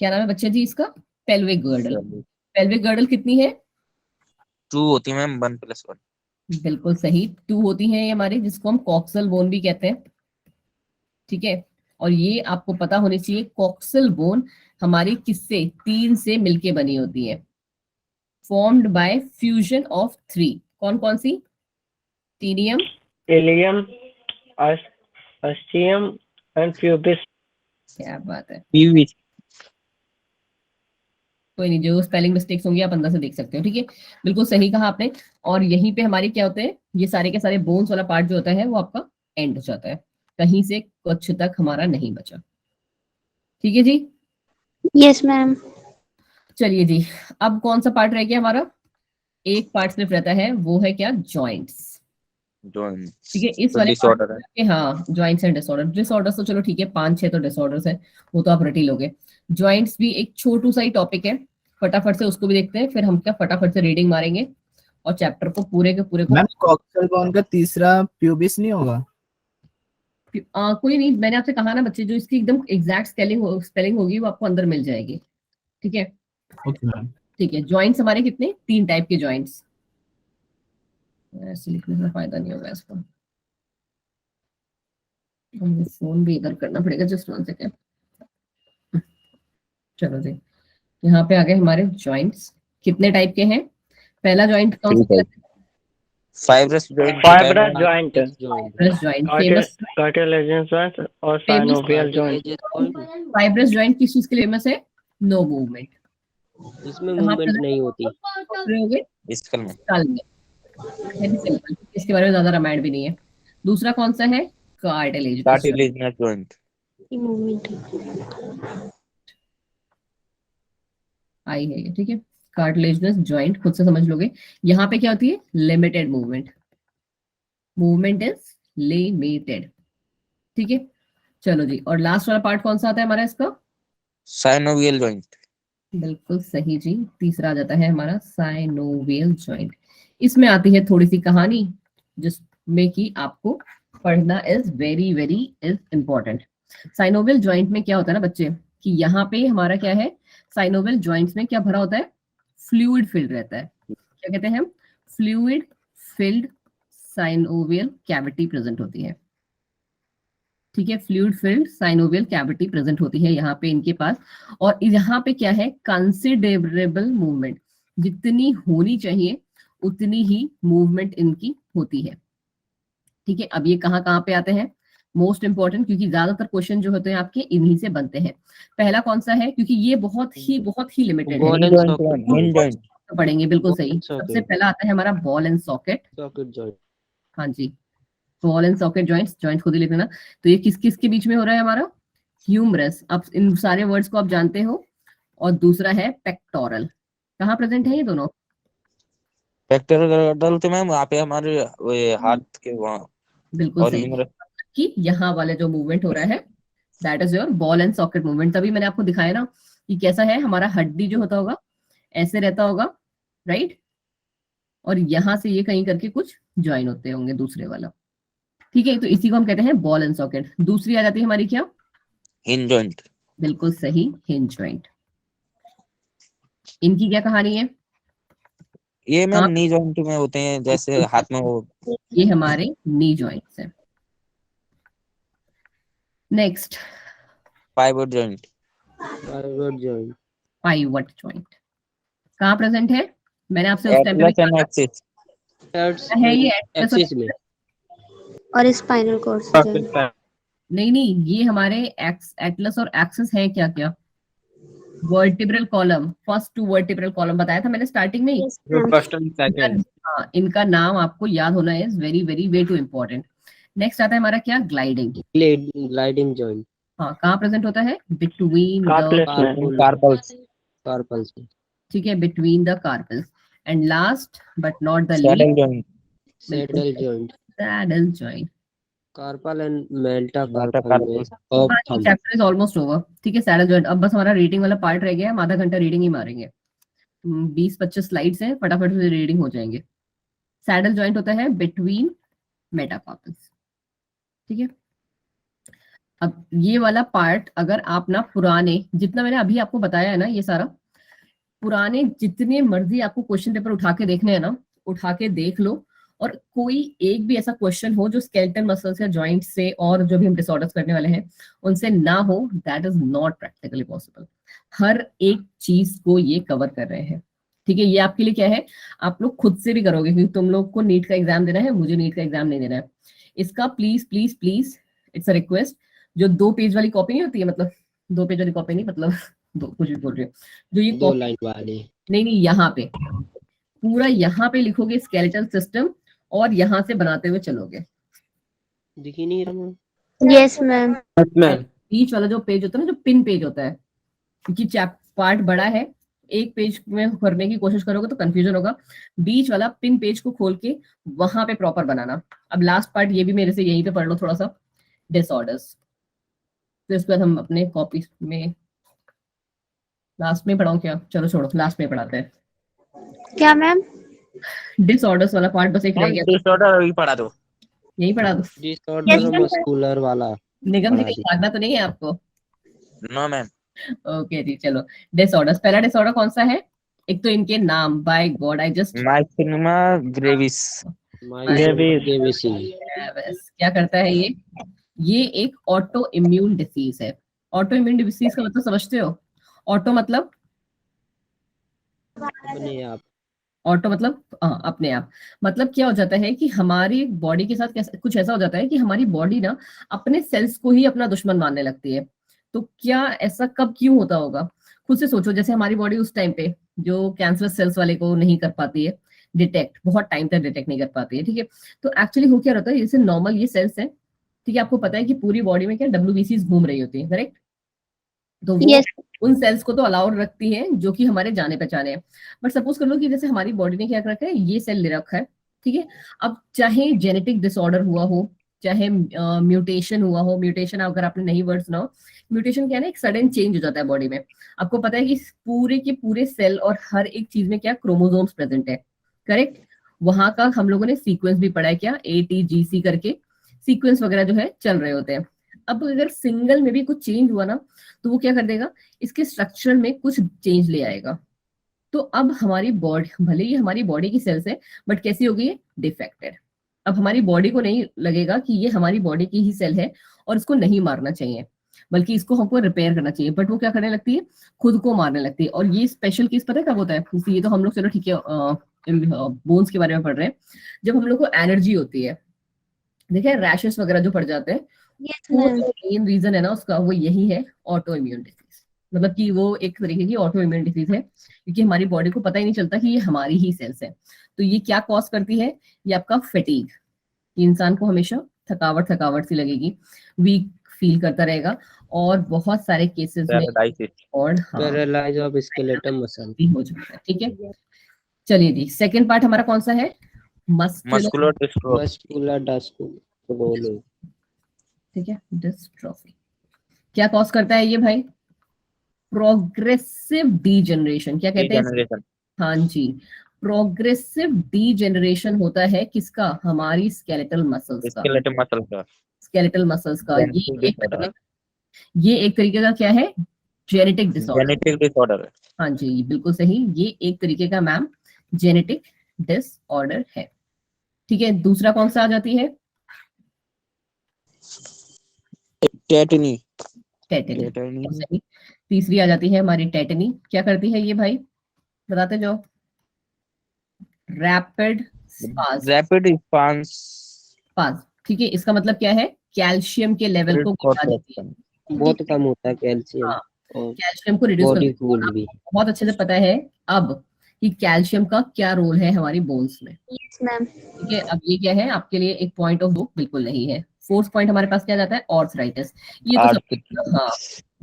क्या नाम है बच्चे जी इसका? Pelvic girdle. पेल्विक गर्डल कितनी है? 2 होती है मैम 1+1। बिल्कुल सही, 2 होती हैं ये हमारी, जिसको हम कॉक्सल बोन भी कहते हैं। ठीक है, और ये आपको पता होनी चाहिए, कॉक्सल बोन हमारी किससे? 3 से मिलके बनी होती है, फॉर्म्ड बाय फ्यूजन ऑफ 3। कौन कौन सी? टीनियम, इलियम, अस्टियम एंड प्यूबिस। क्या बात है, पीवी। कोई नहीं, जो स्पेलिंग मिस्टेक्स होंगी आप अंदर से देख सकते हो, ठीक है। बिल्कुल सही कहा आपने। और यहीं पे हमारे क्या होते हैं, ये सारे के सारे बोन्स वाला पार्ट जो होता है वो आपका एंड हो जाता है, कहीं से कुछ तक हमारा नहीं बचा। ठीक है जी, यस मैम। चलिए जी, अब कौन सा पार्ट रह गया हमारा, एक पार्ट सिर्फ रहता है, वो है क्या, जॉइंट्स। ठीक है, इस तो वाले डिसऑर्डर है। के, हाँ जॉइंट्स एंड डिसऑर्डर। डिसऑर्डर्स तो चलो ठीक है, 5-6 तो डिसऑर्डर्स है, वो तो आप रट ही लोगे। जॉइंट्स भी एक छोटू सा ही टॉपिक है, फटाफट से उसको भी देखते हैं, फिर हम क्या फटाफट से रीडिंग मारेंगे और चैप्टर को पूरे के पूरे को। मैम कॉक्सल बोन का तीसरा प्यूबिस नहीं होगा? कोई नहीं, मैंने आपसे कहा ना बच्चे, जो इसकी एकदम एग्जैक्ट स्पेलिंग होगी वो आपको अंदर मिल जाएगी। ठीक है, ओके मैम। ठीक है। जॉइंट्स हमारे कितने, 3 टाइप के जॉइंट्स। ऐसे लिखने से फायदा नहीं होगा इसको, हमें फोन भी इधर करना पड़ेगा, जस्ट 1 सेकेंड। चलो जी, यहाँ पे आ गए हमारे जॉइंट्स। कितने टाइप के हैं, पहला जॉइंट कौन सा है, fibrous joint. Fibrous joint, fibrous joint. Famous, cartilaginous joint और साइनोवियल जॉइंट। फाइब्रस जॉइंट किस चीज के लिए फेमस है, नो मूवमेंट। इसमें कहाँ मूवमेंट पे नहीं होती। होगे, स्कल में। स्कल में। वेरी सिंपल, इसके बारे में ज्यादा रामायण भी नहीं है। दूसरा कौन सा है, कार्टिलेजिनस। Cartilaginous joint. मूवमेंट आई है ये, ठीक है। कार्टिलेजिनस जॉइंट खुद से समझ लोगे। यहाँ पे क्या होती है, limited movement, movement is limited. ठीक है, चलो जी, और लास्ट वाला पार्ट कौन सा आता है हमारा इसका, साइनोवियल जॉइंट। बिल्कुल सही जी, तीसरा आ जाता है हमारा साइनोवियल जॉइंट। इसमें आती है थोड़ी सी कहानी, जिसमें कि आपको पढ़ना is very very is important. Synovial joint में क्या होता है ना बच्चे, कि यहाँ पे हमारा क्या है, साइनोवियल जॉइंट्स में क्या भरा होता है, फ्लूइड फिल्ड रहता है। क्या कहते हैं हम, fluid filled synovial cavity present होती है। ठीक है, fluid filled synovial cavity present होती है यहाँ पे इनके पास। और यहाँ पे क्या है, कंसिडरेबल मूवमेंट, जितनी होनी चाहिए उतनी ही मूवमेंट इनकी होती है। ठीक है, अब ये कहाँ कहाँ पे आते हैं, मोस्ट इंपॉर्टेंट, क्योंकि ज्यादातर क्वेश्चन जो होते हैं आपके इन्हीं से बनते हैं। पहला कौन सा है, क्योंकि ये बहुत ही लिमिटेड है, ball and socket. Hinge joint. पढ़ेंगे, बिल्कुल Ball सही। and socket. सबसे पहला आता है हमारा ball and socket. Socket joint. हाँ जी, ball and socket joints, joint खुद ही लिख लेना। तो ये किस किस के बीच में हो रहा है हमारा, ह्यूमरस, अब इन सारे वर्ड्स को आप जानते हो। और दूसरा है पेक्टोरल, कहाँ प्रेजेंट है ये दोनों, पेक्टोरल तो मैम वहाँ पे हमारे वो ये हाथ के वहाँ। बिल्कुल और सही, ह्यूमरस। कि यहाँ वाले जो मूवमेंट हो रहा है that is your ball and socket movement. तभी मैंने आपको दिखाया ना कि कैसा है, हमारा हड्डी जो होता होगा ऐसे रहता होगा, राइट, और यहाँ से ये कहीं करके कुछ ज्वाइन होते होंगे दूसरे वाला। ठीक है, तो इसी को हम कहते हैं बॉल एंड सॉकेट। दूसरी आ जाती है हमारी क्या, हिंज जॉइंट। बिल्कुल सही, हिंज जॉइंट। इनकी क्या कहानी है, ये मैम हाँ, नी जॉइंट में होते हैं, जैसे हाथ में वो। ये हमारे नी जॉइंट्स हैं। Next, pivot joint. Pivot joint. Pivot joint कहाँ प्रेजेंट है, मैंने आपसे उस टाइम पे भी एटलस एंड कहा एक्सिस। था, है ये एटलस और एक्सिस में। और स्पाइनल कॉर्ड से joint। नहीं, ये हमारे एटलस और एक्सिस है क्या क्या, vertebral column, first 2 vertebral column बताया था मैंने स्टार्टिंग में ही। Yes, ma'am। First and second. हाँ, इनका नाम आपको याद होना is very very way too important. Next आता है हमारा क्या, ग्लाइडिंग। Gliding joint. हाँ, कहाँ प्रेजेंट होता है, बिटवीन द, कार्टिलेज में। कार्पल्स। कार्पल्स में। ठीक है, between the carpals. And last but not the saddle least, joint. Saddle joint. Saddle joint. Carpal and meta metacarpal में कार्पल। ऑफ हाँ, thumb. Chapter is almost over. ठीक है, सैडल जॉइंट, अब बस हमारा रीडिंग वाला पार्ट रह गया है, हम आधा घंटा रीडिंग ही मारेंगे। 20-25 स्लाइड्स हैं, फटाफट से रीडिंग हो जाएंगे। सैडल जॉइंट होता है बिटवीन मेटाकार्पल्स। ठीक है, अब ये वाला पार्ट अगर आप ना पुराने, जितना मैंने अभी आपको बताया है ना, ये सारा पुराने जितने मर्जी आपको क्वेश्चन पेपर उठा के देखने हैं ना, उठा के देख लो। और कोई एक भी ऐसा क्वेश्चन हो जो स्केलेटल मसल्स या जॉइंट से और जो भी हम डिसऑर्डर्स करने वाले हैं उनसे ना हो, that is not practically possible. हर एक चीज को ये कवर कर रहे हैं। ठीक है, ये आपके लिए क्या है, आप लोग खुद से भी करोगे, क्योंकि तुम लोग को नीट का एग्जाम देना है, मुझे नीट का एग्जाम नहीं देना है। इसका please please please, it's a request, जो 2 पेज वाली कॉपी नहीं होती है, मतलब 2 पेज वाली कॉपी नहीं, मतलब दो कुछ भी बोल रही हूँ, जो ये 2 कॉपी, लाइन वाली। नहीं यहाँ पे पूरा यहाँ पे लिखोगे स्केलेटल सिस्टम और यहाँ से बनाते हुए चलोगे। दिख ही नहीं रहा मैम। Yes ma'am. मैम बीच वाला जो पेज होता है ना, जो पिन पेज होता है, क्योंकि पार्ट बड़ा है, एक पेज में करने की कोशिश करोगे तो कंफ्यूजन होगा। बीच वाला पिन पेज को खोल के वहां पे प्रॉपर बनाना। अब लास्ट पार्ट ये भी मेरे से यहीं पे पढ़ लो थोड़ा सा, डिसऑर्डर्स। तो इसके बाद हम अपने कॉपी में लास्ट में पढ़ाऊं क्या? चलो छोड़ो, लास्ट में पढ़ाते हैं। क्या मैम? डिसऑर्डर्स वाला पार्ट बस एक रह मैम गया, डिसऑर्डर ही पढ़ा दो। यही पढ़ा दो। डिसऑर्डर मस्कुलर वाला। निगम जी पढ़ा कहीं भागना तो नहीं है आपको? No ma'am. ओके जी, चलो डिसऑर्डर्स। पहला डिसऑर्डर कौन सा है? एक तो इनके नाम, by god I just, myasthenia gravis. माइग्रेविसी। क्या करता है ये एक ऑटो इम्यून डिसीज है। ऑटो इम्यून डिसीज का मतलब समझते हो? ऑटो मतलब, अपने आप। ऑटो मतलब अपने आप। मतलब क्या हो जाता है कि हमारी बॉडी के साथ कुछ ऐसा हो जाता है कि हमारी बॉडी ना अपने सेल्स को ही अपना दुश्मन मानने लगती है। तो क्या ऐसा कब क्यों होता होगा? खुद से सोचो। जैसे हमारी बॉडी उस टाइम पे जो कैंसरस सेल्स वाले को नहीं कर पाती है डिटेक्ट, बहुत टाइम तक डिटेक्ट नहीं कर पाती है, ठीक है। तो एक्चुअली हो क्या रहता है, जैसे नॉर्मल ये सेल्स है, ठीक है, आपको पता है कि पूरी बॉडी में क्या WBCs घूम रही होती है, करेक्ट? तो वो यस। उन सेल्स को तो अलाउड रखती है जो कि हमारे जाने पहचाने हैं। बट सपोज कर लो कि जैसे हमारी बॉडी ने क्या कर रखा है, ये सेल ले रखा है, ठीक है। अब चाहे जेनेटिक डिसऑर्डर हुआ हो, चाहे म्यूटेशन हुआ हो, म्यूटेशन अगर आपने नहीं वर्ड सुना हो, म्यूटेशन क्या है ना, एक सडन चेंज हो जाता है बॉडी में। आपको पता है कि पूरे के पूरे सेल और हर एक चीज में क्या क्रोमोसोम्स प्रेजेंट है, करेक्ट? वहां का हम लोगों ने सीक्वेंस भी पढ़ा है, क्या ATGC करके सीक्वेंस वगैरह जो है चल रहे होते हैं। अब अगर सिंगल में भी कुछ चेंज हुआ ना, तो वो क्या कर देगा, इसके स्ट्रक्चर में कुछ चेंज ले आएगा। तो अब हमारी बॉडी, भले ही हमारी बॉडी की सेल्स है, बट कैसी होगी ये? डिफेक्टेड। अब हमारी बॉडी को नहीं लगेगा कि ये हमारी बॉडी की ही सेल है और इसको नहीं मारना चाहिए, बल्कि इसको हमको रिपेयर करना चाहिए। बट वो क्या करने लगती है, खुद को मारने लगती है। और ये स्पेशल केस पता है कब होता है? ये तो हम लोग चलो ठीक है बोन्स के बारे में पढ़ रहे हैं। जब हम लोग को एलर्जी होती है, देखिए रैशेस वगैरह जो पड़ जाते हैं, यस वो मैम। जो मेन रीजन है ना उसका, वो यही है, ऑटो इम्यून डिसीज। मतलब कि वो एक तरीके की ऑटो इम्यून डिसीज है, क्योंकि हमारी बॉडी को पता ही नहीं चलता कि ये हमारी ही सेल्स है। तो ये क्या कॉज करती है? ये आपका फैटीग, इंसान को हमेशा थकावट थकावट सी लगेगी, वीक फील करता रहेगा, और बहुत सारे केसेस में पैरालाइसिस। और हाँ पैरालाइज ऑफ स्केलेटल मसल। भी हो जाता है, ठीक है। चलिए जी, सेकंड पार्ट हमारा कौन सा है? Muscular, muscular dystrophy. Muscular dystrophy. ठीक है, डिस्ट्रोफी। क्या कॉज करता है ये भाई? Progressive degeneration. क्या कहते हैं? डीजेनरेशन। हाँ जी, प्रोग्रेसिव डीजेनरेशन होता है किसका? हमारी स्केलेटल मसल्स का। स्केलेटल मसल का। स्केलेटल मसल्स का जेनेटिक ये एक तरीके का क्या है? Genetic disorder. जेनेटिक डिसऑर्डर है। हाँ जी, बिल्कुल सही, ये एक तरीके का मैम जेनेटिक डिसऑर्डर है, ठीक है। दूसरा कौन सा आ जाती है? टेटनी। टेटनी। टेटनी। सही। तीसरी आ जाती है हमारी टेटनी। क्या करती है ये भाई? बताते जाओ। Rapid spasm. Rapid response. ठीक है, इसका मतलब क्या है? कैल्शियम के लेवल को घटा देती है। बहुत कम होता है कैल्शियम। हाँ, और कैल्शियम को रिड्यूस कर बॉडी देती है। कूल भी। बहुत अच्छे से पता है अब कि कैल्शियम का क्या रोल है हमारी बोन्स में, यस मैम। ठीक है। अब ये क्या है आपके लिए? एक पॉइंट ऑफ व्यू बिल्कुल नहीं है। फोर्थ पॉइंट हमारे पास क्या जाता है? ऑर्थराइटिस। ये तो सब हाँ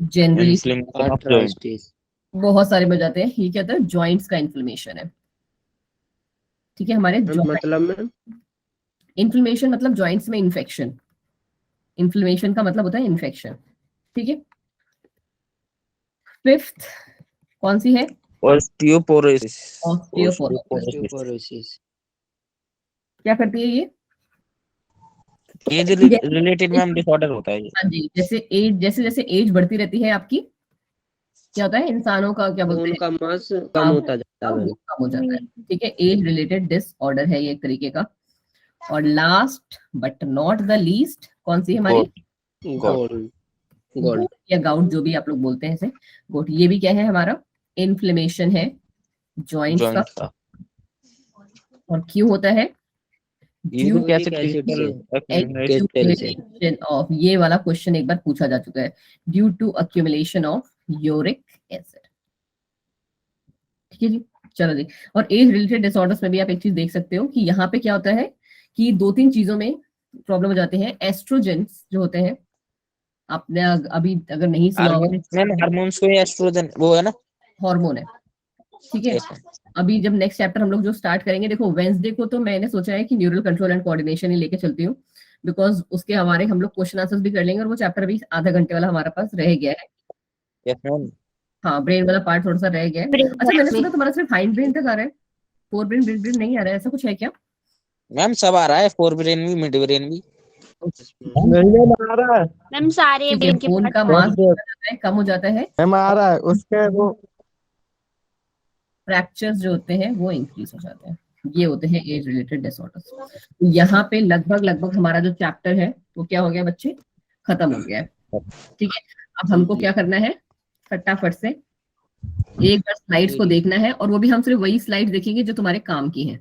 generally inflammation of joint. Arthritis. बहुत सारे में जाते हैं। ये क्या होता है? जॉइंट्स का इन्फ्लेमेशन है, ठीक है। हमारे मतलब में इन्फ्लेमेशन मतलब जॉइंट्स में इन्फेक्शन। इन्फ्लेमेशन का मतलब होता है इन्फेक्शन, ठीक है। फिफ्थ कौन सी है? ऑस्टियोपोरोसिस। ऑस्टियोपोरोसिस। क्या करती है ये? एज रिलेटेड मैम डिसऑर्डर होता है ये। हाँ जी, जैसे जैसे एज बढ़ती रहती है आपकी, क्या होता है? इंसानों का क्या बोलते हैं, उनका मास कम होता जाता है। वो कम हो जाता है, ठीक है। एज रिलेटेड डिसऑर्डर है ये एक तरीके का। और last but not the least कौन सी है हमारी? गोल्ड। गोल्ड या गाउट, जो भी आप लोग बोलते हैं इसे, गोट। ये भी क्या है हमारा? इन्फ्लेमेशन है जॉइंट्स का। और क्यों होता है? यूरिक एसिड accumulation of, ये वाला क्वेश्चन एक बार पूछा जा चुका है, due to accumulation of uric acid. ठीक है जी, चलो जी। और एज रिलेटेड डिसऑर्डर्स में भी आप एक चीज देख सकते हो कि यहाँ पे क्या होता है कि 2-3 चीजों में प्रॉब्लम हो जाते हैं। एस्ट्रोजेंस जो होते हैं, आपने अभी अगर नहीं सुना होगा, मैम हार्मोन्स को एस्ट्रोजन वो है ना, हार्मोन है। ठीक है, अभी जब नेक्स्ट चैप्टर हम लोग जो स्टार्ट करेंगे, देखो वेंसडे को तो मैंने सोचा है कि न्यूरल कंट्रोल एंड कोऑर्डिनेशन ही लेके चलती हूँ, बिकॉज उसके हमारे हम लोग क्वेश्चन आंसर्स भी कर लेंगे, और वो चैप्टर अभी आधा घंटे वाला हमारे पास रह गया है। Yes ma'am. हाँ, ब्रेन वाला पार्ट थोड़ा सा रह गया है। अच्छा, मैंने सुना तुम्हारा सिर्फ हाइंड ब्रेन तक आ रहा है, फोर ब्रेन, बिग ब्रेन नहीं आ रहा है, ऐसा कुछ है क्या? मैम सब आ रहा है, फोर ब्रेन भी, मिड ब्रेन भी। नहीं मैम आ रहा है, मैम सारे ठीक है, ब्रेन के बोन का पार्ट मास कम हो जाता है, मैम आ रहा है उसके वो फ्रैक्चर्स जो होते हैं वो इंक्रीज हो जाते हैं। ये होते हैं एज रिलेटेड डिसऑर्डर्स। यहाँ पे लगभग हमारा जो चैप्टर है वो क्या हो गया बच्चे, खत्म हो गया है। ठीक है, अब हमको क्या करना है, फटाफट से एक बार स्लाइड्स को देखना है, और वो भी हम सिर्फ वही स्लाइड देखेंगे जो तुम्हारे काम की है।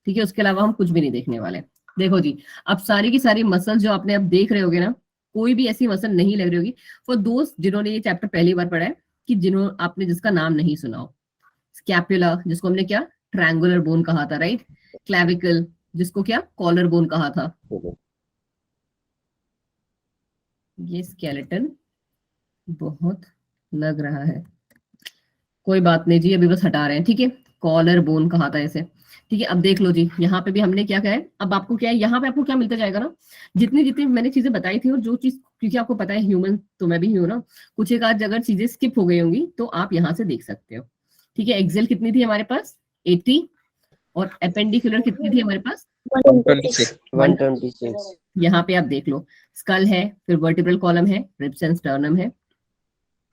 ठीक है, उसके अलावा हम कुछ भी नहीं देखने वाले। देखो जी, अब सारी की सारी मसल जो आपने अब देख रहे होगे ना, कोई भी ऐसी मसल नहीं लग रही होगी फॉर दोस्त जिन्होंने ये चैप्टर पहली बार पढ़ा है, कि जिन्होंने आपने जिसका नाम नहीं सुना हो। स्कैपुला, जिसको हमने क्या ट्रायंगुलर बोन कहा था, राइट। क्लैविकल, जिसको क्या कॉलर बोन कहा था। ये स्केलेटन बहुत लग रहा है, कोई बात नहीं जी, अभी बस हटा रहे हैं। ठीक है, कॉलर बोन कहा था इसे। ठीक है, अब देख लो जी, यहाँ पे भी हमने क्या कहा है। अब आपको क्या है, यहाँ पे आपको क्या मिलता जाएगा ना, जितनी जितनी मैंने चीजें बताई थी, और जो चीज, क्योंकि आपको पता है ह्यूमन तो मैं भी हूँ ना, कुछ एक आध अगर चीजें स्किप हो गई होंगी तो आप यहाँ से देख सकते हो। ठीक है, एक्सेल कितनी थी हमारे पास 80, और एपेंडिकुलर कितनी थी हमारे पास 126। यहाँ पे आप देख लो, स्कल है, फिर वर्टिब्रल कॉलम है, रिब्स एंड स्टर्नम है,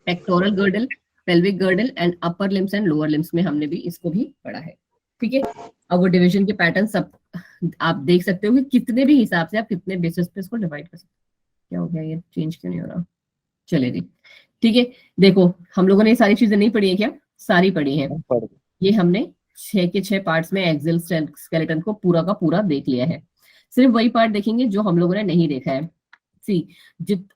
pectoral girdle, pelvic girdle and upper limbs and lower limbs में हमने भी इसको भी पढ़ा है। ठीक है, अब वो डिवीजन के पैटर्न सब आप देख सकते हो कि कितने भी हिसाब से आप कितने बेसिस पे इसको डिवाइड कर सकते हो। क्या हो गया, ये चेंज क्यों नहीं हो रहा? चले जी, ठीक है। देखो, हम लोगों ने ये सारी चीजें नहीं पढ़ी है क्या? सारी पढ़ी है। ये हमने 6 के 6 पार्ट्स में एक्सेल स्केलेटन को पूरा का पूरा देख लिया है। सिर्फ वही पार्ट देखेंगे जो हम लोगों ने नहीं देखा है। सी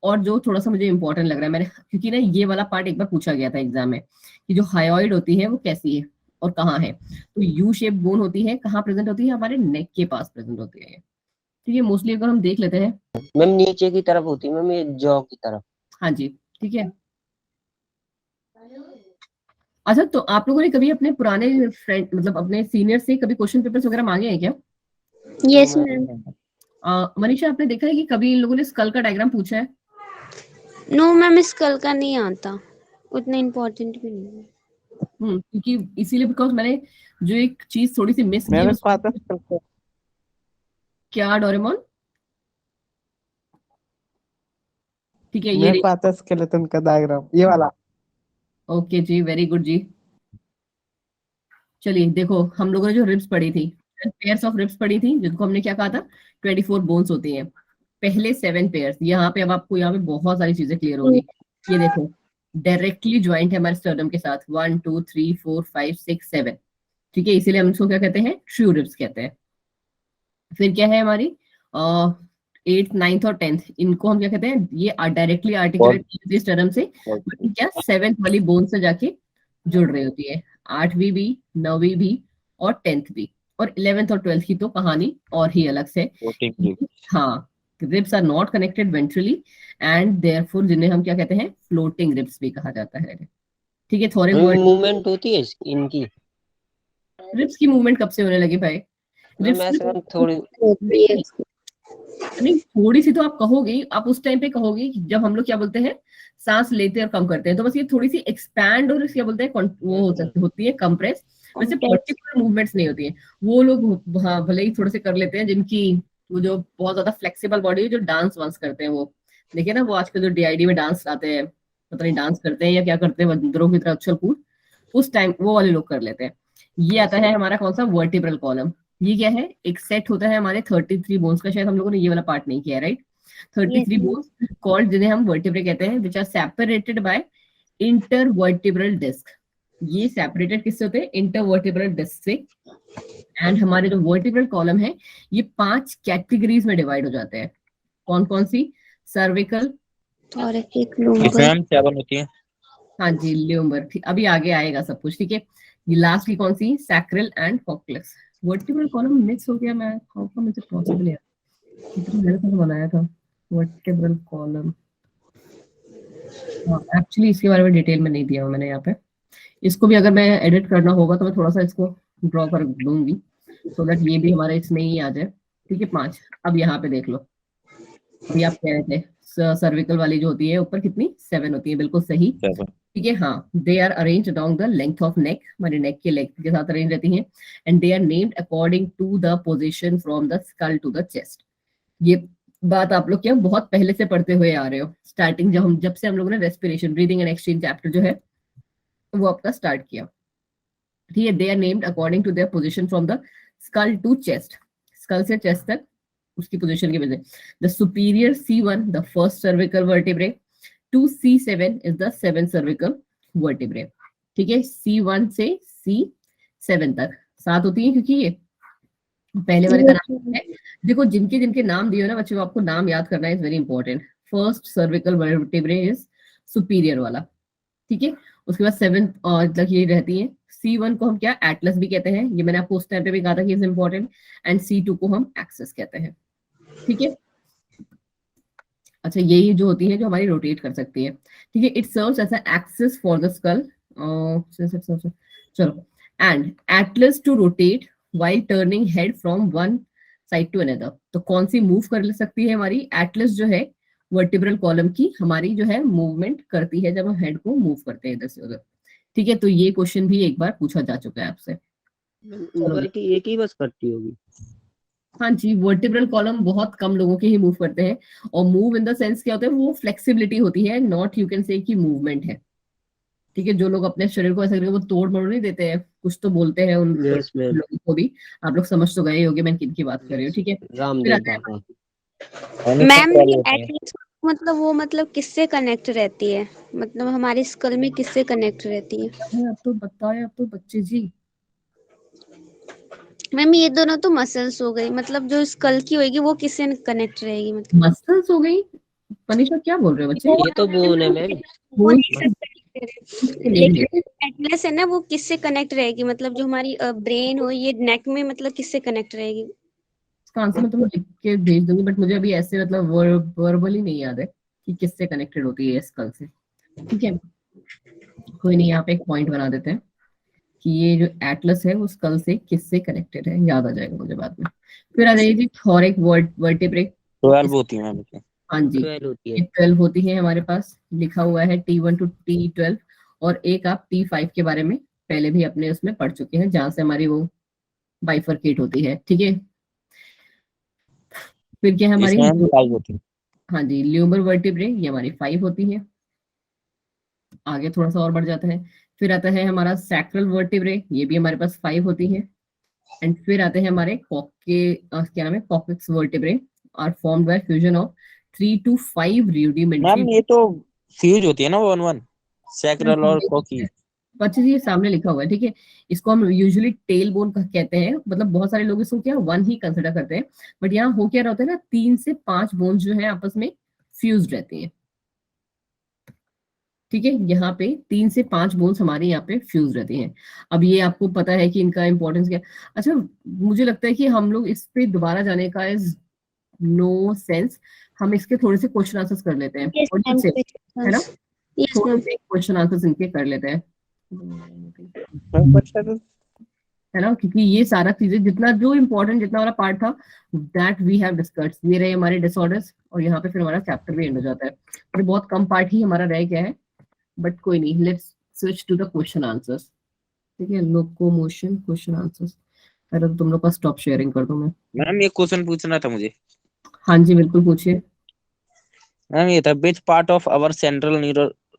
और जो थोड़ा सा मुझे इंपॉर्टेंट लग रहा है, मैंने क्योंकि ना ये वाला पार्ट एक बार पूछा गया था एग्जाम में कि जो हायोइड होती है वो कैसी है और कहाँ है। तो यू शेप बोन होती है, कहाँ प्रेजेंट होती है? हमारे नेक के पास प्रेजेंट होती है। ठीक है, मोस्टली अगर हम देख लेते हैं मैम नीचे की तरफ होती है मैम, ये जॉ की तरफ। हाँ जी, ठीक है। अच्छा, तो आप लोगों ने कभी अपने पुराने फ्रेंड मतलब अपने सीनियर से कभी क्वेश्चन पेपर्स वगैरह मांगे हैं क्या? Yes ma'am. मनीषा, आपने देखा है कि कभी इन लोगों ने स्कल का डायग्राम पूछा है? नो मैम, स्कल का नहीं आता, उतना इम्पोर्टेंट भी नहीं है। क्योंकि इसीलिए बिकॉज मैंने जो एक चीज थोड़ी सी मिस की मेरे उस- पास है क्या डोरेमोन? ठीक है, ये मेरे पास है स्केलेटन का डायग्राम, ये वाला। ओके जी, वेरी गुड जी। चलिए देखो, हम लोगों ने जो रिब्स पढ़ी थी, पेयर्स ऑफ रिब्स पढ़ी थी, जिनको हमने क्या कहा था 24 बोन्स होती हैं। पहले 7 पेयर्स, यहाँ पे अब आपको यहाँ पे बहुत सारी चीजें क्लियर होगी। ये देखो, डायरेक्टली ज्वाइंट है हमारे स्टर्नम के साथ, 1 2 3 4 5 6 7। ठीक है, इसीलिए हम इसको क्या कहते हैं, ट्रू रिब्स कहते हैं। फिर क्या है हमारी 8th 9th और 10th, इनको हम क्या कहते हैं, ये डायरेक्टली आर्टिकुलेट स्टर्नम से, क्या 7th वाली बोन से जाके जुड़ रही होती है। 8वीं भी, 9वीं भी और 10th भी, और 11th और 12th की तो कहानी और ही अलग से। हाँ, ribs are not connected ventrally and therefore जिन्हें हम क्या कहते हैं, फ्लोटिंग रिब्स भी कहा जाता है। ठीक है, थोड़े मूवमेंट होती है इनकी। रिब्स की मूवमेंट कब से होने लगी भाई? मैम ऐसे मैम थोड़ी नहीं, थोड़ी सी तो आप कहोगे, आप उस टाइम पे कहोगे जब हम लोग क्या बोलते हैं, सांस लेते और कम करते हैं, तो बस ये थोड़ी सी एक्सपैंड और क्या बोलते हैं वो होती है कंप्रेस। वैसे पर्टिकुलर मूवमेंट्स नहीं होती है। वो लोग हाँ भले ही थोड़े से कर लेते हैं जिनकी वो जो बहुत ज्यादा फ्लेक्सिबल बॉडी है, जो डांस वांस करते हैं, वो देखिए ना, वो आजकल जो DID में डांस आते हैं, पता नहीं डांस करते हैं या क्या करते हैं, बंदरों की तरह उछल कूद, उस टाइम वो वाले लोग कर लेते हैं। ये आता है हमारा कौन सा, वर्टिब्रल कॉलम। ये क्या है, एक सेट होता है हमारे 33 बोन्स का। शायद हम लोगों ने ये वाला पार्ट नहीं किया है, राइट। 33 बोन्स कॉल्ड, जिन्हें हम वर्टिब्रे कहते हैं, which are separated by intervertebral disc. ये सेपरेटेड किससे होते हैं? इंटरवर्टिब्रल डिस्क से। एंड हमारे जो वर्टिब्रल कॉलम है ये 5 कैटेगरीज में डिवाइड हो जाते हैं। कौन कौन सी? सर्विकल, और एक इसमें लूम्बर। मैम 7 होती है। हाँ जी, ल्यूमर, अभी आगे आएगा सब कुछ, ठीक है। ये लास्ट की कौन सी? Sacral and coccyx. Vertebral column mix हो गया, मैं how come is it possible यार, इतना मैंने तो बनाया था वर्टिब्रल कॉलम। हाँ, एक्चुअली इसके बारे में डिटेल में नहीं दिया हूँ मैंने यहाँ पे। इसको भी अगर मैं एडिट करना होगा तो मैं थोड़ा सा इसको ड्रॉ कर दूंगी, सो दैट ये भी हमारे इसमें ही आ जाए, ठीक है। 5। अब यहाँ पे देख लो, अभी आप कह रहे थे सर्विकल वाली जो होती है ऊपर कितनी? 7 होती है, बिल्कुल सही, 7। ठीक है। हाँ, they are arrange along the length of neck, हमारे नेक के लेंथ के साथ अरेंज रहती हैं। And they are named according to the position from the skull to the chest. ये बात आप लोग क्या बहुत पहले से पढ़ते हुए आ रहे हो, स्टार्टिंग जब से हम लोगों ने respiration, breathing and exchange chapter जो है वो आपका स्टार्ट किया, ठीक है। They are named according to their position from the skull to chest, skull से चेस्ट तक उसकी पोजीशन की वजह। The superior C1 the first cervical vertebrae to C7 is the seventh cervical vertebrae, ठीक है। C1 से C7 तक 7 होती है, क्योंकि ये पहले वाले का नाम है। देखो जिनके जिनके नाम दिए हो ना बच्चों, आपको नाम याद करना is very important. First cervical vertebrae is superior वाला, ठीक है। उसके बाद 7 तक ये रहती है। C1 को हम क्या एटलस भी कहते हैं, ये मैंने आपको उस टाइम पे भी कहा था कि इज इंपॉर्टेंट। एंड C2 को हम एक्सिस कहते हैं, ठीक है। अच्छा, यही जो होती है जो हमारी रोटेट कर सकती है, ठीक है। It serves as a axis for the skull. चलो, and atlas to rotate while turning head from one side to another. तो कौन सी मूव कर सकती है हमारी? एटलस जो है वर्टिब्रल कॉलम की हमारी जो है मूवमेंट करती है जब हम हेड को मूव करते हैं इधर से उधर, ठीक है। तो ये क्वेश्चन भी एक बार पूछा जा चुका है आपसे। ऊपर की एक ही बस करती होगी। हाँ जी, वर्टिब्रल कॉलम बहुत कम लोगों के ही मूव करते हैं। और मूव इन द सेंस क्या होता है? वो फ्लेक्सिबिलिटी होती है, नॉट यू कैन से कि मूवमेंट है, ठीक है। जो लोग अपने शरीर को ऐसा करके वो तोड़ मरोड़ नहीं देते हैं, कुछ तो बोलते हैं उन यस मैम, लोगों को भी। आप लोग समझ तो गए होंगे मैं किन की बात कर रही हूँ, ठीक है। फिर रामदेव आता है बाबा। मैम ये एटलस मतलब वो मतलब किससे कनेक्ट रहती है, मतलब हमारी स्कल में किससे कनेक्ट रहती है? अब तो बताए, अब तो बच्चे जी। मैम ये दोनों तो मसल्स हो गई, मतलब जो स्कल की होगी वो किससे कनेक्ट रहेगी मतलब? मसल्स हो गई? पनिशा क्या बोल रहे हो बच्चे? ये तो बोन है मैम। बोन लेकिन एटलस है ना, वो किससे कनेक्ट रहेगी, मतलब जो हमारी ब्रेन हो ये नेक में मतलब किससे कनेक्ट रहेगी? इसका आंसर मैं तुम्हें लिख के भेज दूंगी, बट मुझे अभी ऐसे मतलब वर्बली नहीं याद है कि किससे कनेक्टेड होती है स्कल से, ठीक है। कोई नहीं, यहाँ पे एक पॉइंट बना देते हैं कि ये जो एटलस है वो स्कल से किससे कनेक्टेड है, याद आ जाएगा मुझे बाद में। फिर आ जाइए जी थोरिक वर्टिब्रे। 12 होती है मैम इसमें। हाँ जी, 12 होती ये है। 12 होती है हमारे पास, लिखा हुआ है T1 टू T12। और एक आप T5 के बारे में पहले भी अपने उसमें पढ़ चुके हैं, जहां से हमारी वो बाइफरकेट होती है, ठीक है। फिर क्या है हमारी? इसमें मैम 5 होती है। हाँ जी, ल्यूमर वर्टिब्रे, ये हमारी 5 होती है। आगे थोड़ा सा और बढ़ जाता है। फिर आता है हमारा सैक्रल वर्टिब्रे, ये भी हमारे पास 5 होती है। एंड फिर आते हैं हमारे क्या नाम है, coccyx vertebrae are formed by fusion of 3 to 5 rudimentary. Ma'am ये तो फ्यूज होती है ना 1 1 सैक्रल और कॉकी। अच्छे से ये सामने लिखा हुआ है, ठीक है। इसको हम यूजुअली टेल बोन कहते हैं, मतलब बहुत सारे लोग इसको क्या 1 ही कंसिडर करते हैं। बट यहाँ हो क्या रहता है ना, 3 से 5 बोन्स जो है आपस में फ्यूज रहती हैं, ठीक है। यहाँ पे 3 से 5 बोन्स हमारे यहाँ पे फ्यूज रहती हैं। अब ये आपको पता है कि इनका इंपॉर्टेंस क्या। अच्छा, मुझे लगता है कि हम लोग इस पे दोबारा जाने का इज नो सेंस। हम इसके थोड़े से क्वेश्चन आंसर्स कर लेते हैं, यस और मैम, है ना, यस थोड़े मैम। से क्वेश्चन आंसर्स इनके कर लेते हैं, क्वेश्चन है ना। क्योंकि ये सारा चीजें जितना जो इम्पोर्टेंट जितना वाला पार्ट था दैट वी हैव डिस्कस्ड, ये रहे हमारे डिसऑर्डर्स। और यहाँ पे फिर हमारा चैप्टर भी एंड हो जाता है, और बहुत कम पार्ट ही हमारा रह गया है। बट कोई नहीं, let's switch to the question answers, ठीक है। Locomotion question answers. पहले तो तुम लोग का स्टॉप शेयरिंग कर दूं मैं। मैम ये क्वेश्चन पूछना था मुझे। हाँ जी बिल्कुल पूछिए। मैम ये था which part of our central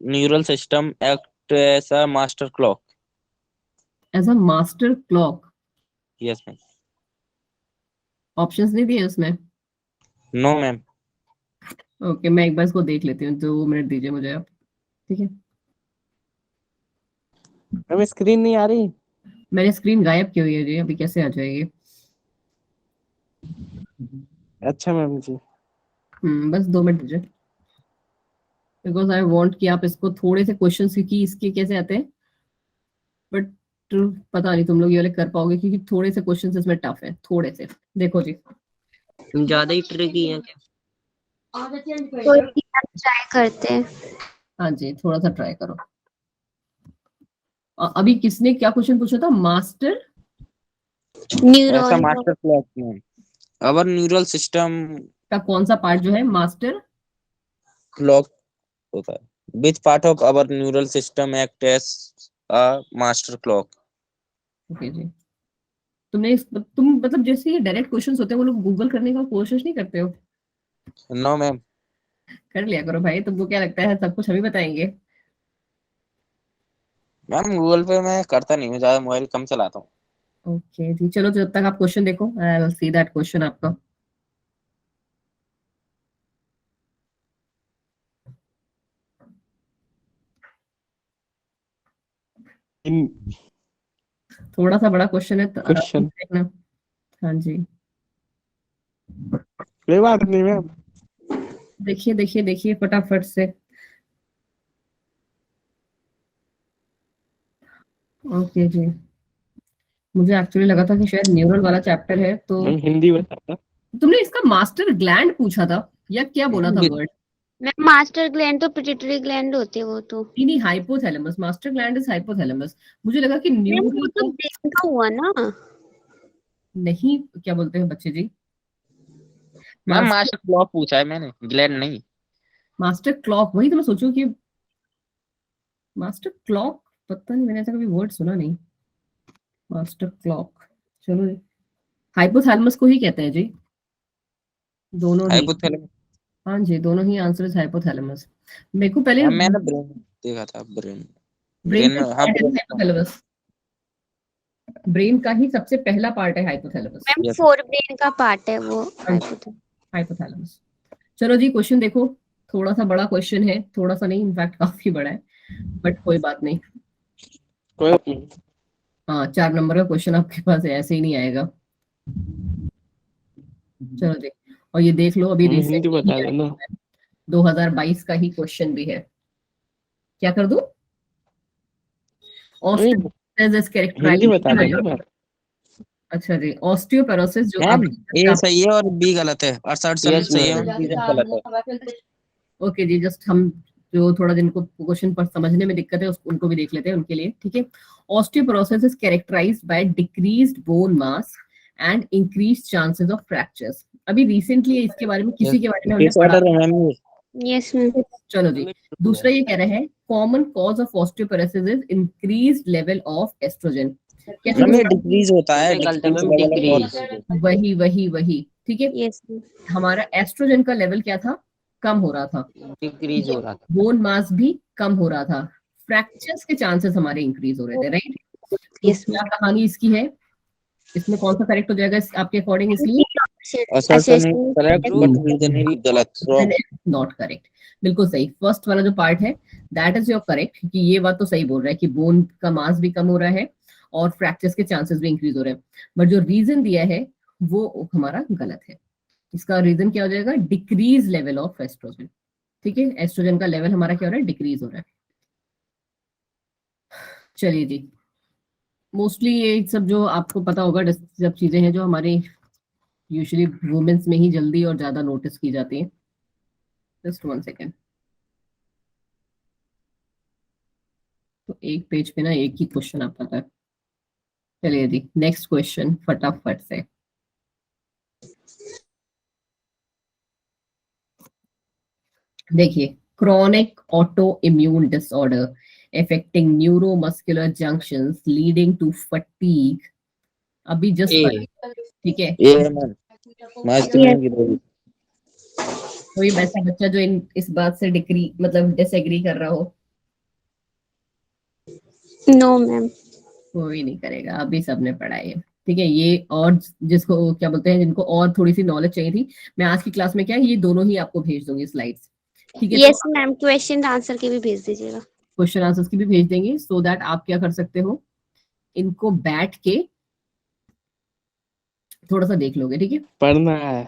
neural system act as a master clock. As a master clock? Yes ma'am. Options नहीं दिए उसमें? No ma'am. ओके, मैं एक बार इसको देख लेती हूँ, 2 मिनट दीजिए मुझे आप, ठीक है। मैम स्क्रीन नहीं आ रही। मैंने स्क्रीन गायब की हुई है जी, अभी कैसे आ जाएगी? अच्छा मैम जी। बस 2 मिनट दीजिए, बिकॉज आई वांट कि आप इसको थोड़े से क्वेश्चंस, क्योंकि इसके कैसे आते हैं, बट पता नहीं तुम लोग ये वाले कर पाओगे, क्योंकि थोड़े से क्वेश्चंस इसमें टफ है, थोड़े से। देखो जी, तुम ज्यादा ही ट्रिकी है क्या? कोई नहीं, हम ट्राई करते हैं। हाँ जी, थोड़ा सा ट्राई करो। अभी किसने क्या क्वेश्चन पूछा था? मास्टर ऐसा न्यूरॉन मास्टर क्लॉक में अवर न्यूरल सिस्टम का कौन सा पार्ट जो है मास्टर? क्लॉक होता है। Which part of our neural system act as a master clock? Okay जी, तुम मतलब जैसे ये डायरेक्ट क्वेश्चंस होते हैं, वो लोग गूगल करने का कोशिश नहीं करते हो? No ma'am. कर लिया करो भाई, तुमको क्या लगता है सब कुछ हम ही बताएंगे? मैम गूगल पे मैं करता नहीं हूँ, ज्यादा मोबाइल कम चलाता हूँ। ओके जी, चलो जब तक आप क्वेश्चन देखो, I will see that question आपका। इन थोड़ा सा बड़ा क्वेश्चन है, तो आराम से क्वेश्चन देखना। हाँ जी, कोई बात नहीं मैम। देखिए देखिए देखिए फटाफट से। ओके जी, मुझे एक्चुअली लगा था कि शायद न्यूरल वाला चैप्टर है, तो मैम हिंदी बताता। तुमने इसका मास्टर ग्लैंड पूछा था या क्या बोला था वर्ड? मैम मास्टर ग्लैंड तो पिट्यूटरी ग्लैंड होती है वो तो। नहीं, hypothalamus, master gland is hypothalamus. मुझे लगा कि मैम न्यूरल वो तो ब्रेन का हुआ ना। नहीं, क्या बोलते हैं बच्चे जी? मैम मास्टर मास्टर क्लॉक पूछा है मैंने, ग्लैंड नहीं। मास्टर क्लॉक, वही तो मैं सोचूं कि मास्टर क्लॉक, पता नहीं, मैंने ऐसा कभी वर्ड सुना नहीं, मास्टर क्लॉक। चलो जी, हाइपोथैलेमस को ही कहते हैं जी, दोनों ही। हाइपोथैलेमस। हाँ जी, दोनों ही आंसर इज हाइपोथैलेमस। मेरे को पहले मैम मैंने ब्रेन देखा था, ब्रेन ब्रेन ब्रेन का हाँ क्या है? ब्रेन। हाइपोथैलेमस ब्रेन का ही सबसे पहला पार्ट है, hypothalamus. Ma'am Yes. Fore brain का पार्ट है वो। हाँ जी, हाइपोथैलेमस। चलो जी, क्वेश्चन देखो, थोड़ा सा बड़ा क्वेश्चन है, थोड़ा सा नहीं, इनफैक्ट काफी बड़ा है, बट कोई बात नहीं। कोई हाँ, 4 नंबर का क्वेश्चन आपके पास है, ऐसे ही नहीं आएगा। चलो जी, और ये देख लो, अभी हिंदी रिसेंटली बता दो ना। 2022 का ही क्वेश्चन भी है। क्या कर दूं? नहीं, ऑस्टियोपोरोसिस हिंदी बता दो कैरेक्टराइज। ना मैम। अच्छा जी, ऑस्टियोपोरोसिस जो मैम अभी ए सही है और बी गलत है, असर्शन Yes, सही है ma'am. मैम, बी गलत है। ओके जी, जस्ट हम जो थोड़ा जिनको क्वेश्चन पर समझने में दिक्कत है उनको भी देख लेते हैं, उनके लिए ठीक है। Osteoporosis is characterised by decreased bone mass and increased chances of fractures. अभी रिसेंटली इसके बारे में किसी के बारे में हमने पढ़ा। डिसऑर्डर है मैम ये। Yes ma'am. चलो जी, दूसरा ये कह रहे हैं common cause of osteoporosis is increased level of oestrogen. कैसे मैम ये होगा? डिक्रीज होता है, गलत है decrease ma'am, level of decrease. वही वही वही, ठीक है। यस हमारा एस्ट्रोजन का लेवल क्या था? कम हो रहा था, डिक्रीज हो रहा था। बोन मास भी कम हो रहा था, फ्रैक्चर्स के चांसेस हमारे इंक्रीज हो रहे थे, राइट? तो यस क्या कहानी इसकी है? इसमें कौन सा करेक्ट हो जाएगा आपके अकॉर्डिंग? इसलिए assertion is correct but reason is गलत, रॉन्ग। नॉट करेक्ट, बिल्कुल सही। फर्स्ट वाला जो पार्ट है दैट इज योर करेक्ट, क्योंकि ये बात तो सही बोल रहा है कि बोन का मास भी कम हो रहा है और फ्रैक्चर्स के चांसेस भी इंक्रीज हो रहे हैं, बट जो रीजन दिया है वो हमारा गलत है। इसका रीजन क्या हो जाएगा? डिक्रीज लेवल ऑफ एस्ट्रोजन, ठीक है। एस्ट्रोजन का लेवल हमारा क्या हो रहा है? डिक्रीज हो रहा है। चलिए जी, मोस्टली ये सब जो आपको पता होगा, सब चीजें हैं जो हमारे यूजुअली वुमेन्स में ही जल्दी और ज्यादा नोटिस की जाती हैं। Just 1 second. तो एक पेज पे ना एक ही क्वेश्चन आता है। चलिए जी, नेक्स्ट क्वेश्चन फटाफट से। देखिए, chronic auto immune disorder affecting neuromuscular junctions leading to fatigue। अभी जस्ट ए ठीक है। ये है मैम, मास्टर की रोल। कोई ऐसा बच्चा जो इस बात से डिसएग्री कर रहा हो? No ma'am. कोई नहीं करेगा, अभी सबने पढ़ा है, ठीक है। ये और जिसको क्या बोलते हैं, जिनको और थोड़ी सी नॉलेज चाहिए थी, मैं आज की क्लास में क्या है, ये दोनों ही आपको भेज दूंगी स्लाइड्स, ठीक है। यस मैम, क्वेश्चन आंसर के भी भेज दीजिएगा। क्वेश्चन आंसर्स की भी भेज देंगे, सो दैट आप क्या कर सकते हो, इनको बैठ के थोड़ा सा देख लोगे, ठीक है। पढ़ना है।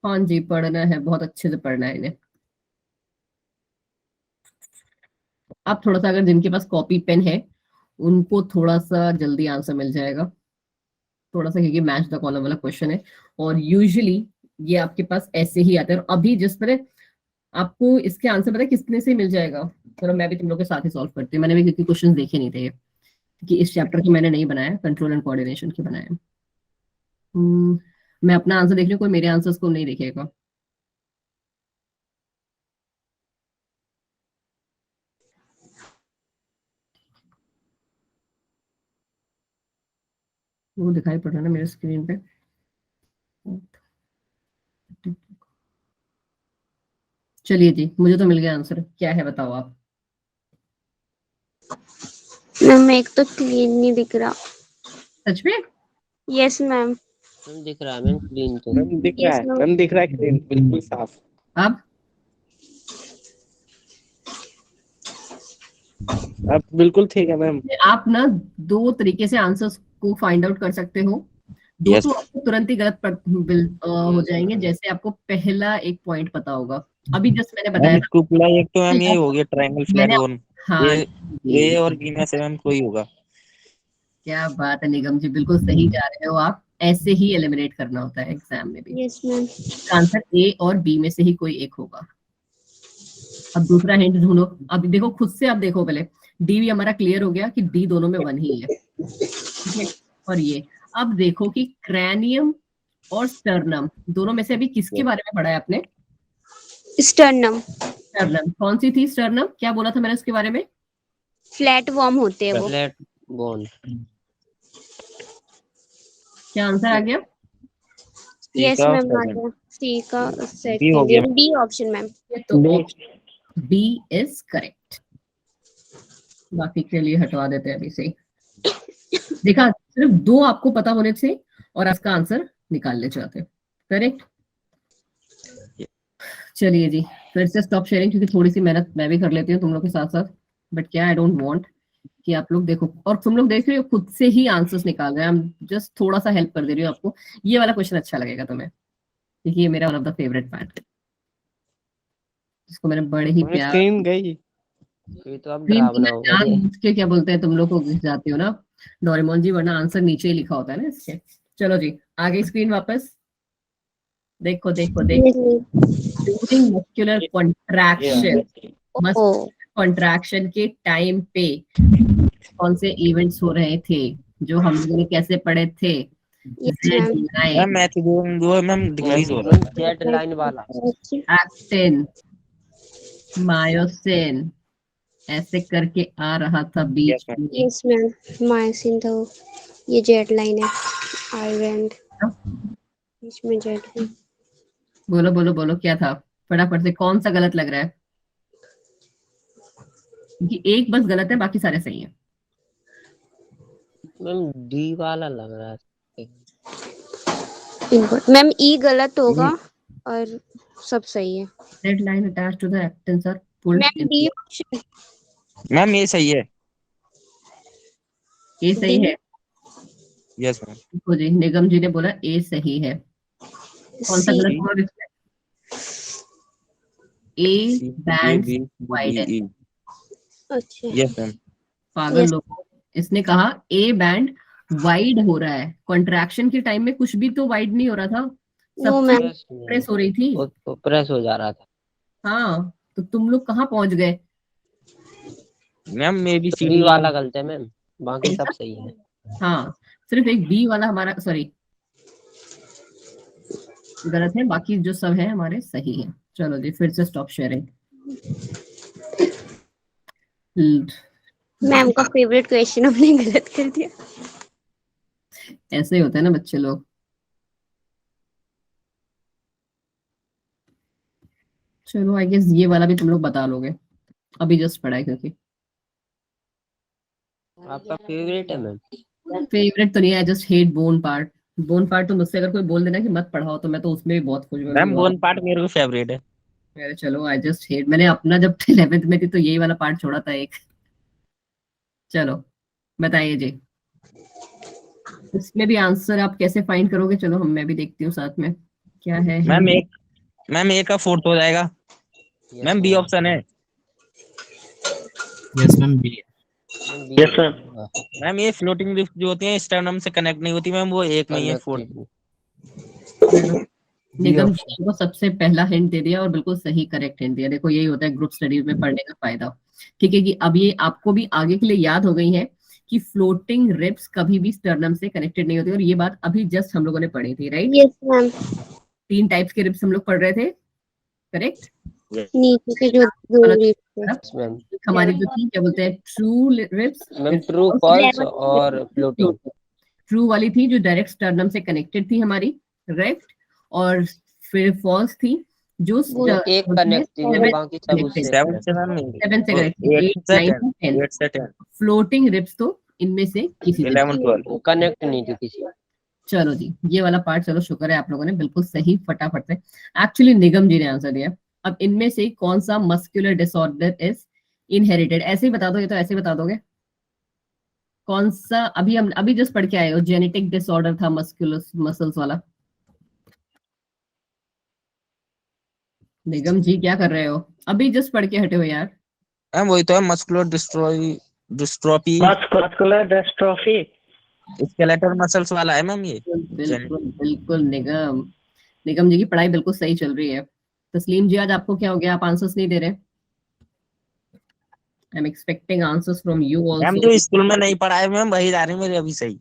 हाँ जी, पढ़ना है, बहुत अच्छे से पढ़ना है इन्हें। आप थोड़ा सा, अगर जिनके पास कॉपी पेन है उनको थोड़ा सा जल्दी आंसर मिल जाएगा, थोड़ा सा, क्योंकि मैच द कॉलम वाला क्वेश्चन है और यूजुअली ये आपके पास ऐसे ही आते हैं। और अभी जिस तरह आपको इसके आंसर पता है किसने से मिल जाएगा, चलो मैं भी तुम लोग के साथ ही सॉल्व करती हूँ। मैंने भी क्योंकि क्वेश्चन देखे नहीं थे ये, क्योंकि इस चैप्टर के मैंने नहीं बनाया, कंट्रोल एंड कोऑर्डिनेशन के बनाए। मैं अपना आंसर देख रही हूँ, कोई मेरे आंसर्स को नहीं देखेगा। वो दिखाई पड़ रहा है ना मेरे स्क्रीन पे। चलिए जी, मुझे तो मिल गया आंसर, क्या है बताओ आप। मैम एक तो क्लीन नहीं दिख रहा। सच में? Yes ma'am. मैम दिख रहा है मैम क्लीन तो। मैम दिख रहा Yes, है, ma'am. मैम दिख रहा है clean, बिल्कुल साफ। अब बिल्कुल ठीक है मैम। आप ना दो तरीके से आंसर्स को फाइंड आउट कर सकते हो। दो Yes. तो आपको तुरंत ही गलत हो जाएंगे, जैसे आपको पहला एक पॉइंट पता होगा, अभी जस्ट मैंने बताया मैम था। ट्रिपल एक तो मैम ये हो गया ट्रायंगल फ्लैट मैंने, वन, हाँ ए और बी में से मैम कोई होगा। क्या बात है निगम जी, बिल्कुल सही जा रहे हो आप। ऐसे ही एलिमिनेट करना होता है एग्जाम में भी। Yes ma'am. इसका आंसर ए और बी में से ही कोई एक होगा। अब दूसरा हिंट ढूंढो। अब देखो, खुद से आप देखो पहले, डी भी हमारा क्लियर हो गया कि डी दोनों में वन ही है, ठीक है। और ये अब देखो कि क्रैनियम और स्टर्नम दोनों में से अभी किसके बारे में पढ़ा है आपने? स्टर्नम। स्टर्नम कौन सी थी? स्टर्नम क्या बोला था मैंने उसके बारे में? फ्लैट वॉर्म होते हैं वो। Flat bone. क्या आंसर आ गया? यस का मैम आ second. गया। सी का हो सेकंड, गया। D option ma'am. तो बी इज करेक्ट। बाकी के लिए हटवा देते हैं अभी से ही। देखा, सिर्फ दो आपको पता होने से और इसका आंसर निकाल ले जाते। करेक्ट। चलिए जी, फिर से स्टॉप शेयरिंग, क्योंकि थोड़ी सी मेहनत मैं भी कर लेती हूँ तुम लोग के साथ साथ, बट क्या, आई डोंट वांट कि आप लोग देखो और तुम लोग देख रहे हो खुद से ही आंसर्स निकाल रहे हैं। हम जस्ट थोड़ा सा हेल्प कर दे रही हूँ आपको। ये वाला क्वेश्चन अच्छा लगेगा तुम्हें, क्योंकि ये मेरा one of the favourite part, जिसको मैंने बड़े ही प्यार स्क्रीन गई। ये तो अब स्क्रीन डरावना होगा ये। जानबूझ के, क्या बोलते हैं तुम लोग को, घिस जाती हो ना डोरेमोन जी, वरना आंसर नीचे ही लिखा होता है ना इसके। चलो जी, आगे स्क्रीन वापस देखो देखो देखो। ड्यूरिंग मस्कुलर कॉन्ट्रैक्शन, ओ कॉन्ट्रैक्शन के टाइम पे कौन से इवेंट्स हो रहे थे, जो हम लोगों ने कैसे पढ़े थे? Yes ma'am. मैम मैथिडोन जो है मैम डिक्रीज हो रहा है। जेट लाइन वाला। एक्टिन, मायोसिन, ऐसे करके आ रहा था बीच Yes, में। Yes ma'am. मायोसिन था वो। ये जेट लाइन है। आइलैंड बीच में जेट है। बोलो बोलो बोलो, क्या था? फटाफट से, कौन सा गलत लग रहा है? क्योंकि एक बस गलत है, बाकी सारे सही हैं। मैम डी वाला लग रहा है। मैम ई गलत होगा और सब सही है। Red line attached to the actin are pulled ma'am in. D option. Ma'am ये सही है। ए सही है। Yes ma'am. देखो जी, निगम जी ने बोला ए सही है। कौन सा सी। गलत हुआ इसमें? A band widen. अच्छा। Yes ma'am. पागल Yes. लोग, इसने कहा ए बैंड वाइड हो रहा है, कॉन्ट्रैक्शन के टाइम में कुछ भी तो वाइड नहीं हो रहा था, No, सब ma'am. प्रेस हो रही थी। वो प्रेस हो जा रहा था। हाँ, तो तुम लोग कहाँ पहुंच गए? मैम मे बी डी वाला गलत है मैम, बाकी सब सही है। हाँ, सिर्फ एक बी वाला हमारा, सॉरी, गलत है, बाकी जो सब है हमारे सही है। चलो जी, फिर से स्टॉप शेयरिंग। मैम का फेवरेट क्वेश्चन हमने गलत कर दिया। ऐसे ही होता है ना बच्चे लोग। चलो, आई गेस ये वाला भी तुम लोग बता लोगे, अभी जस्ट पढ़ा है क्योंकि। आपका फेवरेट है मैम? फेवरेट तो नहीं है, just hate bone part. Bone part तो मुझसे अगर कोई बोल देना कि मत पढ़ाओ, तो मैं तो उसमें भी बहुत खुश मैम हूँ। बोन पार्ट मेरे को फेवरेट है। अरे चलो, आई जस्ट हेट, मैंने अपना जब 11th में थी तो यही वाला पार्ट छोड़ा था एक। चलो बताइए जी, इसमें भी आंसर आप कैसे फाइंड करोगे? चलो मैं भी देखती हूँ साथ में क्या है। मैम ए का 4th हो जाएगा। Yes, ma'am B ma'am. Option है। Yes ma'am B. Ma'am, B Yes, sir. होगा। मैम ये फ्लोटिंग रिफ्ट जो होती है स्टर्नम से कनेक्ट नहीं होती मैम, वो एक में ही है 4th। Connected. निगम जी को सबसे पहला हिंट दे दिया और बिल्कुल सही करेक्ट हिंट दिया। देखो यही होता है ग्रुप स्टडीज में पढ़ने का फायदा। ठीक है, कि अब ये आपको भी आगे के लिए याद हो गई है कि फ्लोटिंग रिब्स कभी भी स्टर्नम से कनेक्टेड नहीं होती, और ये बात अभी जस्ट हम लोगों ने पढ़ी थी, राइट? Yes ma'am. 3 टाइप्स के रिब्स हम लोग पढ़ रहे थे, करेक्ट? नीचे के जो दो ribs Yes, ma'am. हमारी जो थी क्या बोलते हैं, true ribs, Ma'am, true, false और floating. ट्रू वाली थी जो डायरेक्ट स्टर्नम से कनेक्टेड थी हमारी, राइट? और फिर फॉल्स थी जो वो एक कनेक्ट थी मैम, बाकी सब उससे 7 से मैम 7 से कनेक्ट, 8 से 10। फ्लोटिंग रिब्स तो इनमें से किसी से 11 12। कनेक्ट नहीं थी किसी। चलो जी, ये वाला पार्ट, चलो शुक्र है आप लोगों ने बिल्कुल सही फटाफट से, एक्चुअली निगम जी ने आंसर दिया। अब इनमें से कौन सा मस्कुलर डिसऑर्डर इज इनहेरिटेड? ऐसे ही बता दो, ये तो ऐसे ही बता दोगे। कौन सा, अभी हम अभी जस्ट पढ़ के आए हो, जेनेटिक डिसऑर्डर था मस्कुलर मसल्स वाला। निगम जी क्या कर रहे हो? अभी जस्ट पढ़ के हटे हो यार। मैम वही तो है, muscular dystrophy, Muscular dystrophy. Skeletal muscles वाला है मैम ये। बिल्कुल बिल्कुल निगम, निगम जी की पढ़ाई बिल्कुल सही चल रही है। तस्लीम जी आज आपको क्या हो गया, आप आंसर्स नहीं दे रहे? I am expecting answers from you ma'am also. जो स्कूल में नहीं पढ़ा है मैम वही जा रही है मेरे अभी सही।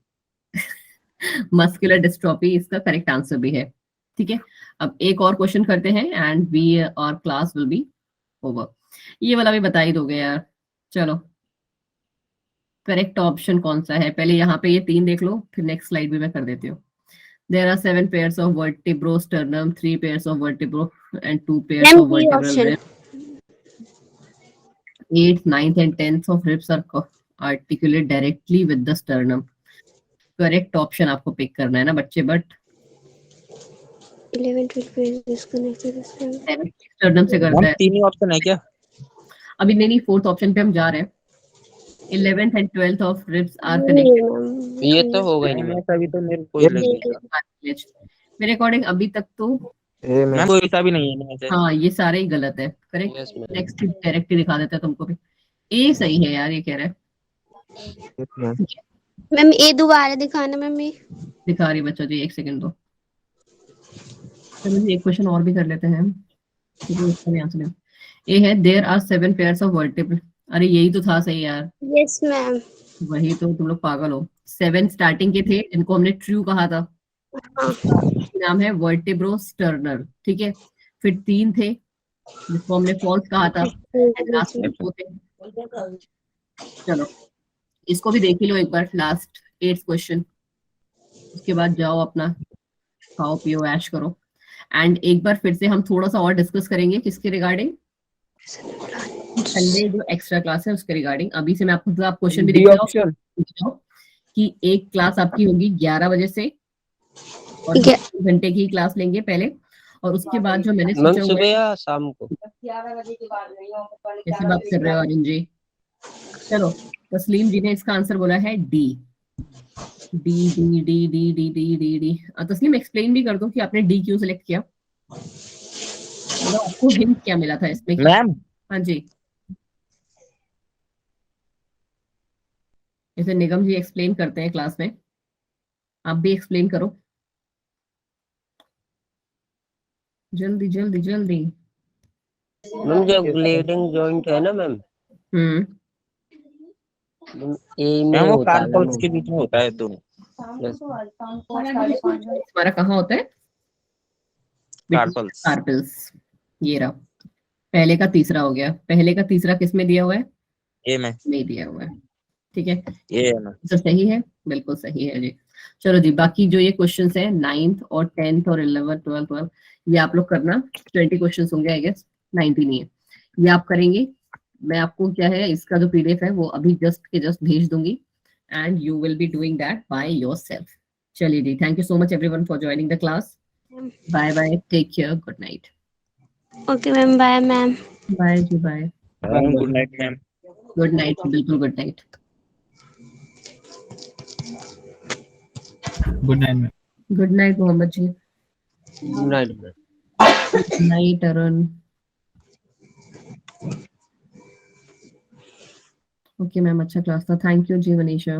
मस्कुलर डिस्ट्रोफी इसका करेक्ट आंसर भी है। ठीक है, अब एक और क्वेश्चन करते हैं एंड वी और क्लास विल बी ओवर। ये वाला भी बता ही दोगे यार। चलो, करेक्ट ऑप्शन कौन सा है? पहले यहाँ पे ये 3 देख लो, फिर नेक्स्ट स्लाइड भी मैं कर देती हूँ। There are 7 pairs of vertebrosternum, 3 pairs of vertebro and 2 pairs Ma'am, of B vertebral option. ribs. 8th, 9th and 10th of ribs are articulate directly with the sternum. Correct option आपको पिक करना है ना बच्चे, बट 11 12 pairs disconnected स्टर्नम से करता मैम है। 3 ही ऑप्शन है क्या? अभी नहीं, 4th ऑप्शन पे हम जा रहे हैं। 11th and 12th of ribs are connected। ये तो हो गई नहीं मैम मैम। ऐसा भी तो मेरे को ही लगी। मेरे अकॉर्डिंग अभी तक तो मैम कोई ऐसा भी नहीं है मैम ऐसे। हाँ ये सारे ही गलत है, correct. Yes, ma'am. Next direct ही दिखा देता है तुमको भी। ए सही है यार, ये कह रहा है। मैम ए दोबारा दिखाना मैम ए। दिखा रही बच्चों जी, एक सेकंड दो। चलो जी एक क्वेश्चन और भी कर लेते हैं, क्योंकि इसका भी आंसर नहीं। ए है there are 7 pairs of vertebral. अरे यही तो था सही यार, यस मैम। वही तो, तुम लोग पागल हो। 7 स्टार्टिंग के थे, इनको हमने ट्रू कहा था। नाम है वर्टिब्रोस्टर्नर, ठीक है। फिर 3 थे जिसको हमने फॉल्स कहा था, लास्ट में 2 थे। चलो इसको भी देख ही लो एक बार, लास्ट 8th क्वेश्चन। उसके बाद जाओ अपना खाओ पियो ऐश करो। एंड एक बार फिर से हम थोड़ा सा और डिस्कस करेंगे किसके रिगार्डिंग, संडे जो एक्स्ट्रा क्लास है उसके रिगार्डिंग। अभी से मैं आपको आप क्वेश्चन भी देख रहा हूँ कि एक क्लास आपकी होगी 11 बजे से, और 2 घंटे की क्लास लेंगे पहले, और उसके बाद जो मैंने मैम सोचा हुआ सुबह है। या शाम को? कैसे बात कर रहे हो अरुण जी? चलो तस्लीम जी ने इसका आंसर बोला है D. D D D D D D D D. तस्लीम एक्सप्लेन भी कर दो कि आपने डी क्यों सिलेक्ट किया, मतलब आपको हिंट क्या मिला था इसमें? मैम हाँ जी, जैसे निगम जी एक्सप्लेन करते हैं क्लास में, आप भी एक्सप्लेन करो जल्दी जल्दी जल्दी। मैम जो ग्लेडिंग जॉइंट है ना मैम, ए में मैम वो होता है कार्पल्स के बीच में होता है दोनों। Yes. हमारा कहाँ होता है? कार्पल्स। कार्पल्स। ये रहा, पहले का तीसरा हो गया। पहले का तीसरा किस में दिया हुआ है? ए में। नहीं दिया हुआ है, ठीक है। ए है ना। तो सही है, बिल्कुल सही है जी। चलो जी, बाकी जो ये क्वेश्चंस हैं 9th और 10th और 11th 12th 12 ये आप लोग करना। 20 क्वेश्चंस होंगे आई गेस, 19 नहीं है। ये आप करेंगे। मैं आपको क्या है इसका जो पीडीएफ है वो अभी जस्ट के जस्ट भेज दूंगी, and you will be doing that by yourself. चलिए जी, thank you so much everyone for joining the class. Bye bye, take care, good night. Okay ma'am, bye ma'am. Bye जी, bye. Good night ma'am. Good night, बिल्कुल good night. Good night ma'am. Good night Mohammad ji. Right. Good night Arun. Okay ma'am, अच्छा क्लास था। थैंक यू जी मनीषा।